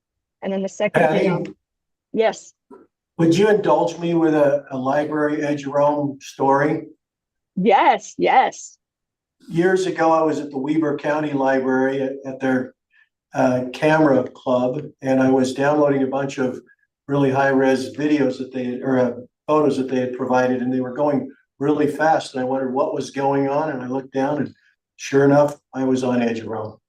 And then the second thing, yes. Would you indulge me with a library Eduroam story? Yes, yes. Years ago, I was at the Weber County Library at their camera club, and I was downloading a bunch of really high-res videos that they or photos that they had provided, and they were going really fast. And I wondered what was going on, and I looked down, and sure enough, I was on Eduroam.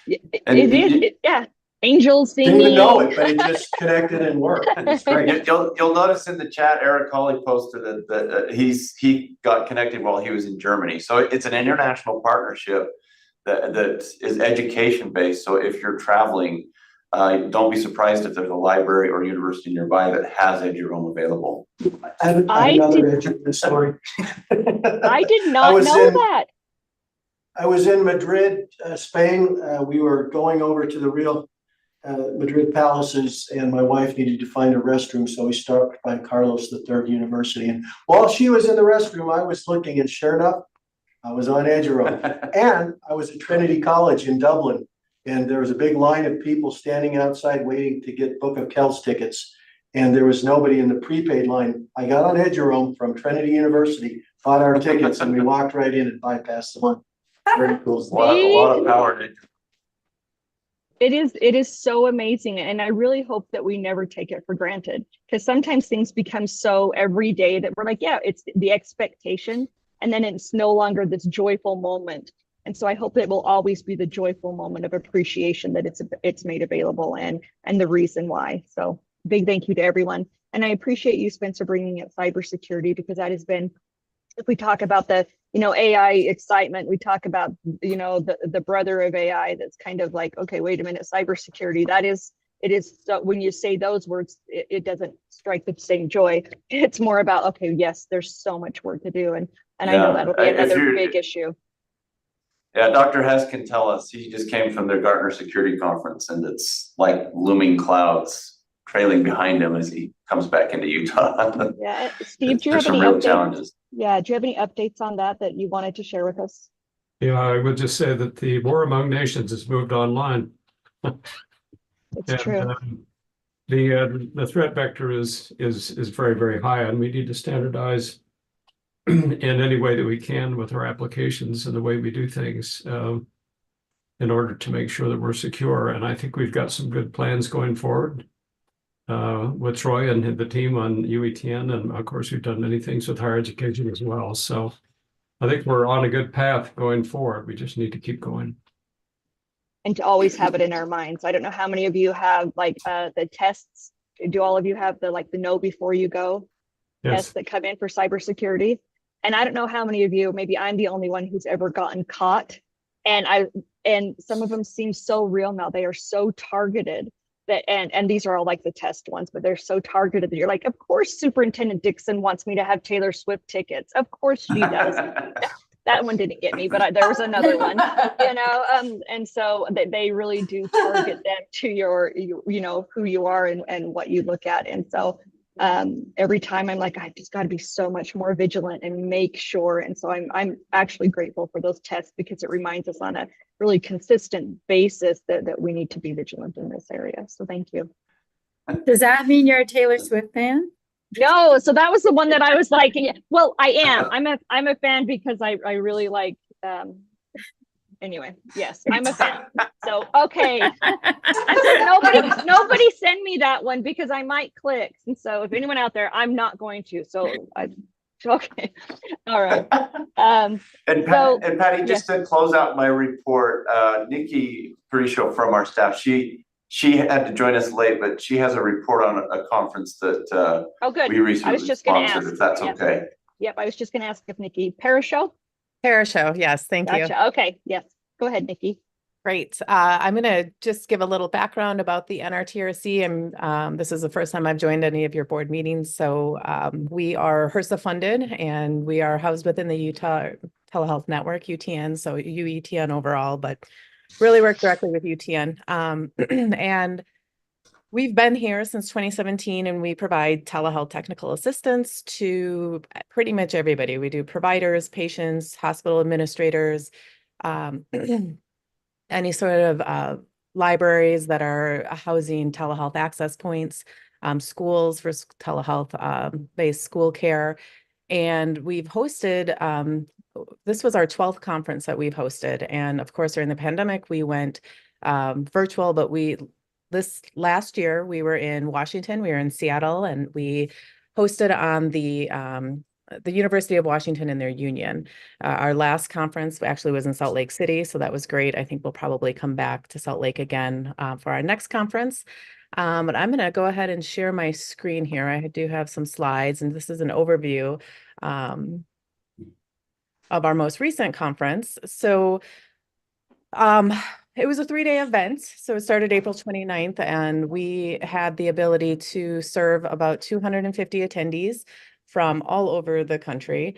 Yeah. Angels singing. Didn't even know it, but it just connected and worked. It's great. You'll notice in the chat, Eric Hawley posted that he got connected while he was in Germany. So it's an international partnership that is education based. So if you're traveling, don't be surprised if there's a library or university nearby that has Eduroam available. I have another Eduroam story. I did not know that. I was in Madrid, Spain. We were going over to the real Madrid palaces, and my wife needed to find a restroom, so we stopped by Carlos III University. And while she was in the restroom, I was looking, and sure enough, I was on Eduroam. And I was at Trinity College in Dublin, and there was a big line of people standing outside waiting to get Book of Kells tickets, and there was nobody in the prepaid line. I got on Eduroam from Trinity University, bought our tickets, and we walked right in and bypassed the line. Very cool. A lot of power to It is so amazing. And I really hope that we never take it for granted, because sometimes things become so everyday that we're like, yeah, it's the expectation. And then it's no longer this joyful moment. And so I hope that it will always be the joyful moment of appreciation that it's made available and the reason why. So big thank you to everyone. And I appreciate you, Spencer, bringing up cybersecurity, because that has been, if we talk about the, AI excitement, we talk about, the brother of AI that's kind of like, okay, wait a minute, cybersecurity, it is so when you say those words, it doesn't strike the same joy. It's more about, okay, yes, there's so much work to do. And I know that'll be another big issue. Yeah, Dr. Hess can tell us. He just came from their Gartner Security Conference, and it's like looming clouds trailing behind him as he comes back into Utah. Yeah, Steve, do you have any real updates? challenges. Yeah, do you have any updates on that you wanted to share with us? Yeah, I would just say that the War Among Nations has moved online. It's true. The threat vector is very, very high, and we need to standardize in any way that we can with our applications and the way we do things in order to make sure that we're secure. And I think we've got some good plans going forward with Troy and the team on UETN. And of course, we've done many things with higher education as well. So I think we're on a good path going forward. We just need to keep going. And to always have it in our minds. I don't know how many of you have the tests. Do all of you have the know before you go tests that come in for cybersecurity? And I don't know how many of you, maybe I'm the only one who's ever gotten caught. And some of them seem so real now. They are so targeted that, and these are all like the test ones, but they're so targeted that you're like, of course, Superintendent Dixon wants me to have Taylor Swift tickets. Of course she does. that one didn't get me, but there was another one, and so they really do target them to your who you are and what you look at. And so every time I'm like, I just got to be so much more vigilant and make sure. And so I'm actually grateful for those tests, because it reminds us on a really consistent basis that we need to be vigilant in this area. So thank you. Does that mean you're a Taylor Swift fan? No, so that was the one that I was like, yeah, well, I am. I'm a fan because I really like anyway, yes, I'm a fan. So okay. Nobody send me that one because I might click. And so if anyone out there, I'm not going to. So okay. All right. And Patty, just to close out my report, Nikki Parisho from our staff, she had to join us late, but she has a report on a conference that oh, good. we recently I was just going to sponsored, ask if that's yep. okay. Yep, I was just going to ask if Nikki Parisho. Parisho, yes, thank you. Gotcha. Okay, yes. Go ahead, Nikki. Great. I'm going to just give a little background about the NRTRC. And this is the first time I've joined any of your board meetings. So we are HRSA funded, and we are housed within the Utah Telehealth Network, UTN, so UETN overall, but really work directly with UTN. And we've been here since 2017, and we provide telehealth technical assistance to pretty much everybody. We do providers, patients, hospital administrators, any sort of libraries that are housing telehealth access points, schools for telehealth based school care. And we've hosted, this was our 12th conference that we've hosted. And of course, during the pandemic, we went virtual, but this last year we were in Washington, we were in Seattle, and we hosted on the University of Washington in their union. Our last conference actually was in Salt Lake City, so that was great. I think we'll probably come back to Salt Lake again for our next conference. But I'm going to go ahead and share my screen here. I do have some slides, and this is an overview of our most recent conference. So it was a 3-day event. So it started April 29th, and we had the ability to serve about 250 attendees from all over the country.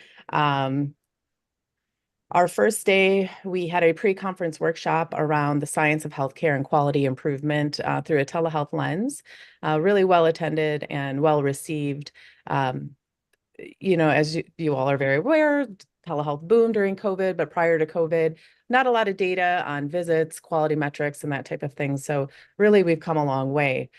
Our first day, we had a pre-conference workshop around the science of healthcare and quality improvement through a telehealth lens. Really well attended and well received. As you all are very aware, telehealth boomed during COVID, but prior to COVID, not a lot of data on visits, quality metrics, and that type of thing. So really, we've come a long way.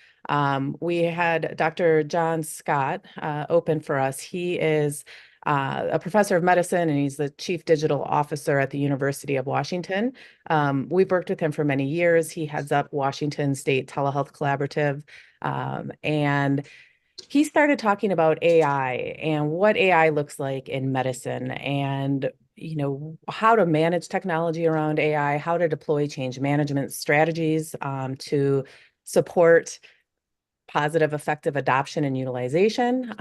We had Dr. John Scott open for us. He is a professor of medicine, and he's the chief digital officer at the University of Washington. We've worked with him for many years. He heads up Washington State Telehealth Collaborative, and he started talking about AI and what AI looks like in medicine, and how to manage technology around AI, how to deploy change management strategies to support positive, effective adoption and utilization.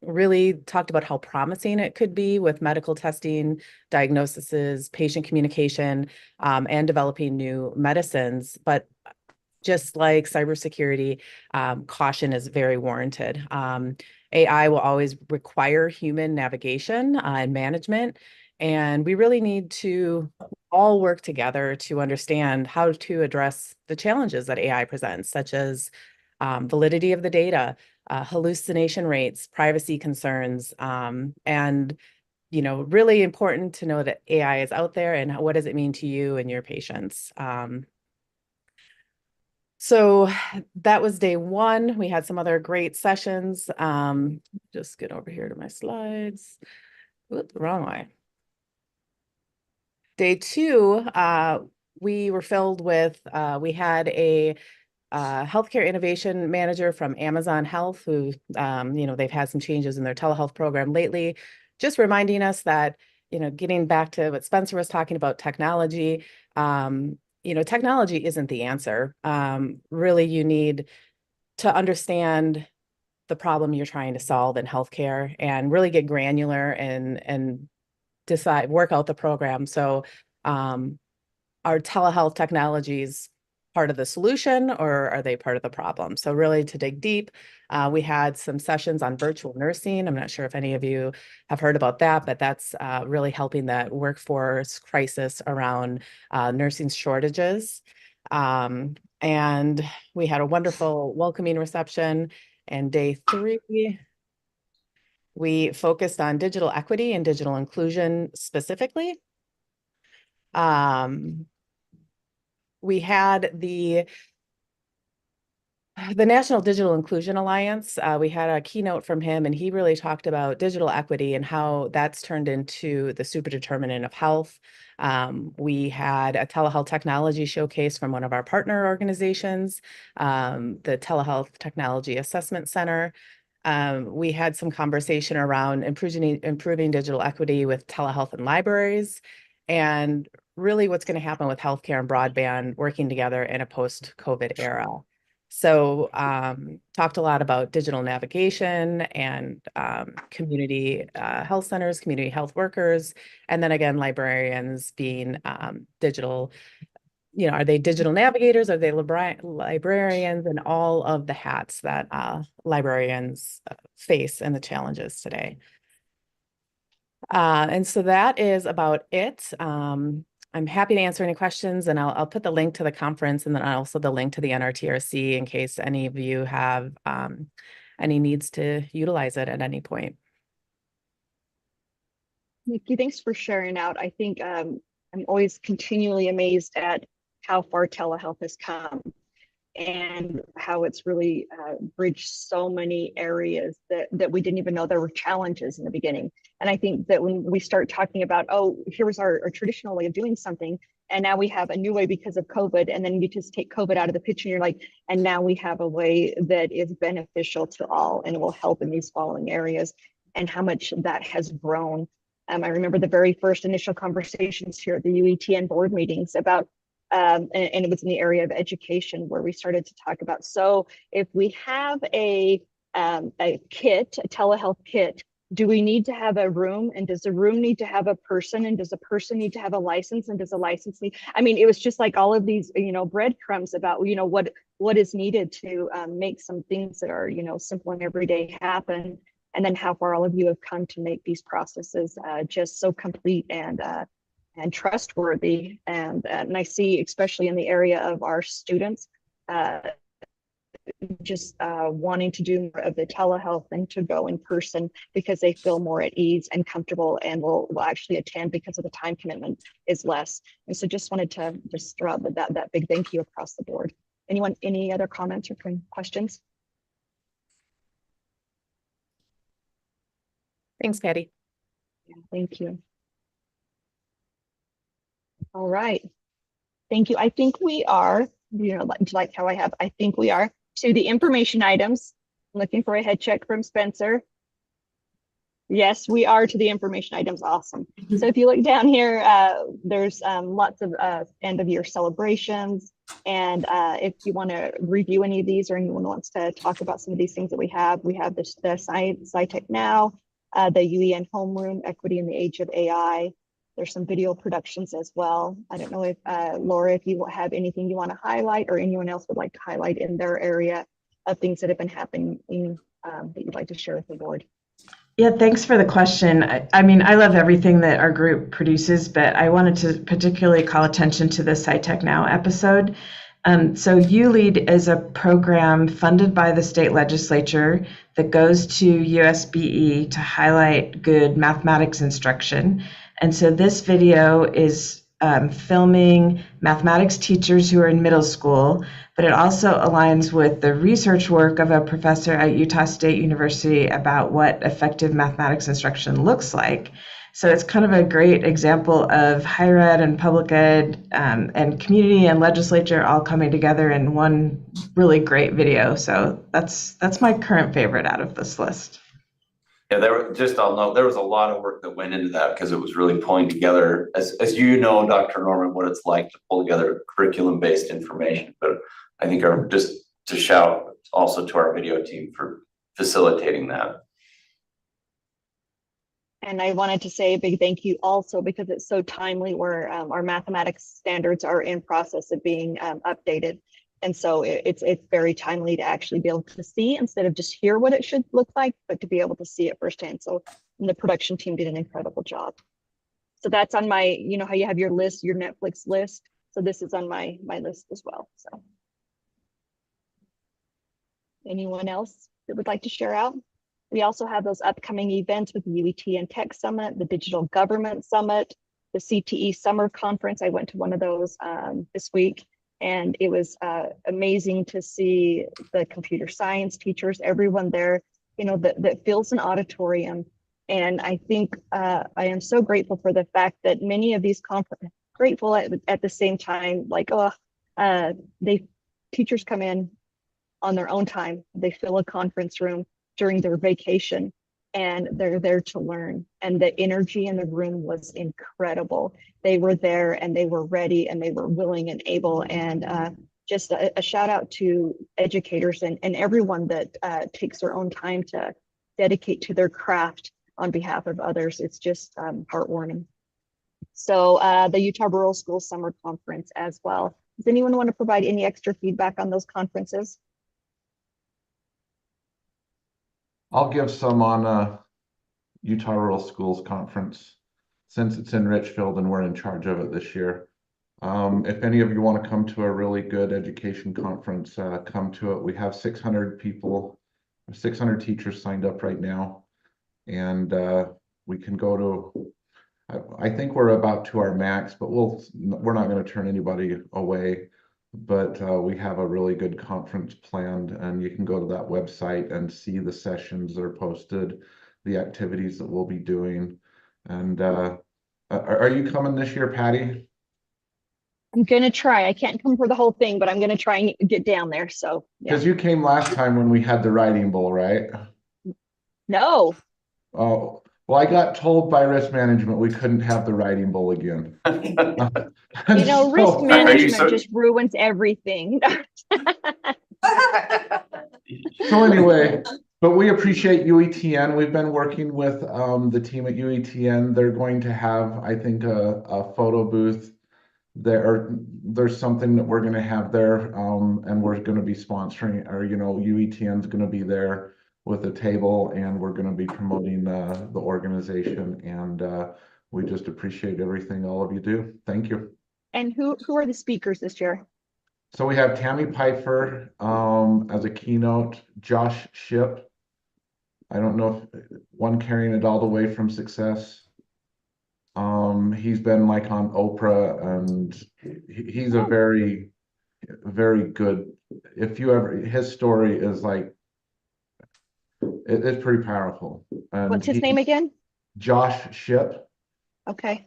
Really talked about how promising it could be with medical testing, diagnoses, patient communication, and developing new medicines. But just like cybersecurity, caution is very warranted. AI will always require human navigation and management, and we really need to all work together to understand how to address the challenges that AI presents, such as validity of the data, hallucination rates, privacy concerns, and really important to know that AI is out there and what does it mean to you and your patients. So that was day one. We had some other great sessions. Just get over here to my slides. Oops, wrong way. Day two, we were filled with, we had a healthcare innovation manager from Amazon Health who, they've had some changes in their telehealth program lately, just reminding us that, getting back to what Spencer was talking about, technology, technology isn't the answer. Really, you need to understand the problem you're trying to solve in healthcare and really get granular and work out the program. So our telehealth technologies part of the solution or are they part of the problem? So really to dig deep, we had some sessions on virtual nursing. I'm not sure if any of you have heard about that, but that's really helping that workforce crisis around nursing shortages. And we had a wonderful welcoming reception. And day 3, we focused on digital equity and digital inclusion specifically. We had the National Digital Inclusion Alliance. We had a keynote from him, and he really talked about digital equity and how that's turned into the superdeterminant of health. We had a telehealth technology showcase from one of our partner organizations, the Telehealth Technology Assessment Center. We had some conversation around improving digital equity with telehealth and libraries, and really what's going to happen with healthcare and broadband working together in a post-COVID era. So talked a lot about digital navigation and community health centers, community health workers, and then again, librarians being digital, are they digital navigators? Are they librarians, and all of the hats that librarians face and the challenges today. And so that is about it. I'm happy to answer any questions, and I'll put the link to the conference and then also the link to the NRTRC in case any of you have any needs to utilize it at any point. Nikki, thanks for sharing out. I think I'm always continually amazed at how far telehealth has come and how it's really bridged so many areas that we didn't even know there were challenges in the beginning. And I think that when we start talking about, oh, here was our traditional way of doing something, and now we have a new way because of COVID, and then you just take COVID out of the picture and you're like, and now we have a way that is beneficial to all and will help in these following areas, and how much that has grown. I remember the very first initial conversations here at the UETN board meetings about and it was in the area of education where we started to talk about, so if we have a kit, a telehealth kit, do we need to have a room, and does the room need to have a person, and does a person need to have a license, and does a license need, it was just like all of these, breadcrumbs about, what is needed to make some things that are, simple and everyday happen. And then how far all of you have come to make these processes just so complete and trustworthy. And I see, especially in the area of our students, just wanting to do more of the telehealth and to go in person because they feel more at ease and comfortable and will actually attend because of the time commitment is less. And so just wanted to just throw out that big thank you across the board. Anyone, any other comments or questions? Thanks, Patty. Yeah, thank you. All right. Thank you. I think we are, like how I think we are to the information items. I'm looking for a head check from Spencer. Yes, we are to the information items. Awesome. So if you look down here, there's lots of end of year celebrations. And if you want to review any of these or anyone wants to talk about some of these things that we have the SciTech Now, the UEN Homeroom, Equity in the Age of AI. There's some video productions as well. I don't know if, Laura, if you have anything you want to highlight or anyone else would like to highlight in their area of things that have been happening that you'd like to share with the board. Yeah, thanks for the question. I mean, I love everything that our group produces, but I wanted to particularly call attention to the SciTech Now episode. So ULEAD is a program funded by the state legislature that goes to USBE to highlight good mathematics instruction. And so this video is filming mathematics teachers who are in middle school, but it also aligns with the research work of a professor at Utah State University about what effective mathematics instruction looks like. So it's kind of a great example of higher ed and public ed and community and legislature all coming together in one really great video. So that's my current favorite out of this list. Yeah, I'll note, there was a lot of work that went into that because it was really pulling together, as you know, Dr. Norman, what it's like to pull together curriculum-based information. But I think just to shout also to our video team for facilitating that. And I wanted to say a big thank you also because it's so timely where our mathematics standards are in process of being updated. And so it's very timely to actually be able to see instead of just hear what it should look like, but to be able to see it firsthand. So the production team did an incredible job. So that's on my, you know how you have your list, your Netflix list. So this is on my list as well. So anyone else that would like to share out? We also have those upcoming events with the UETN Tech Summit, the Digital Government Summit, the CTE Summer Conference. I went to one of those this week, and it was amazing to see the computer science teachers, everyone there, you know, that fills an auditorium. And I think I am so grateful for the fact that many of these grateful at the same time, like, teachers come in on their own time. They fill a conference room during their vacation and they're there to learn. And the energy in the room was incredible. They were there and they were ready and they were willing and able. And just a shout out to educators and everyone that takes their own time to dedicate to their craft on behalf of others. It's just heartwarming. So the Utah Rural Schools Summer Conference as well. Does anyone want to provide any extra feedback on those conferences? I'll give some on Utah Rural Schools Conference since it's in Richfield and we're in charge of it this year. If any of you want to come to a really good education conference, come to it. We have 600 people, 600 teachers signed up right now, and we can go to, I think we're about to our max, but we're not going to turn anybody away. But we have a really good conference planned, and you can go to that website and see the sessions that are posted, the activities that we'll be doing. And are you coming this year, Patty? I'm gonna try. I can't come for the whole thing, but I'm gonna try and get down there. So yeah. Because you came last time when we had the writing bowl, right? No. Oh, well, I got told by risk management we couldn't have the writing bowl again. You know, risk So- management just ruins everything. So anyway, but we appreciate UETN. We've been working with the team at UETN. They're going to have, I think, a photo booth there. There's something that we're going to have there, and we're going to be sponsoring, or UETN is going to be there with a table, and we're going to be promoting the organization. And we just appreciate everything all of you do. Thank you. And who are the speakers this year? So we have Tammy Pfeiffer as a keynote, Josh Shipp. I don't know if one carrying it all the way from success. He's been like on Oprah, and he's a very, very good. If you ever, his story is like, it's pretty powerful. And What's his name again? Josh Shipp. Okay.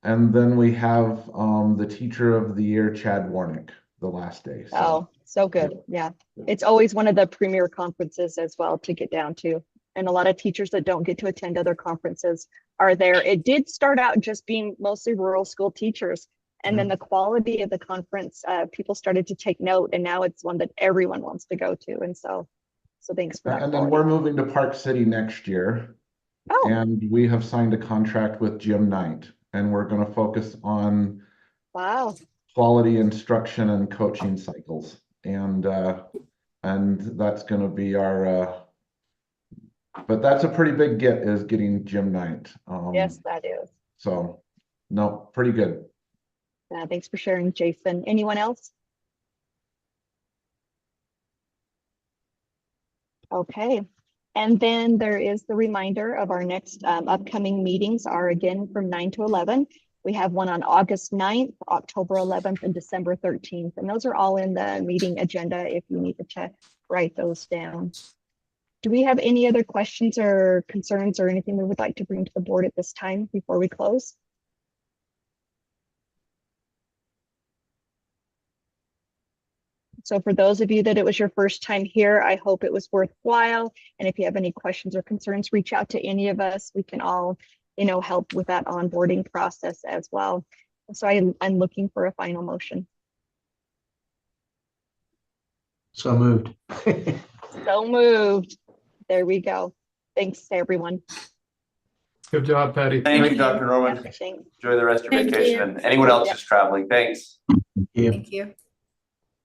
And then we have the Teacher of the Year, Chad Warnick, the last day. Oh, so good. Yeah. It's always one of the premier conferences as well to get down to. And a lot of teachers that don't get to attend other conferences are there. It did start out just being mostly rural school teachers. And then the quality of the conference, people started to take note, and now it's one that everyone wants to go to. And so thanks for that. And then we're moving to Park City next year. Oh. And we have signed a contract with Jim Knight, and we're going to focus on quality instruction and coaching cycles. And that's going to be our, but that's a pretty big get, is getting Jim Knight. Yes, that is. So, no, pretty good. Yeah, thanks for sharing, Jason. Anyone else? Okay. And then there is the reminder of our next upcoming meetings are again from 9 to 11. We have one on August 9th, October 11th, and December 13th. And those are all in the meeting agenda if you need to write those down. Do we have any other questions or concerns or anything we would like to bring to the board at this time before we close? So for those of you that it was your first time here, I hope it was worthwhile. And if you have any questions or concerns, reach out to any of us. We can all, help with that onboarding process as well. So I'm looking for a final motion. So moved. So moved. There we go. Thanks to everyone. Good job, Patty. Thank you, Dr. Norman. Thanks. Enjoy the rest of your Thank vacation you. and anyone else Yep. who's traveling. Thanks. Thank you.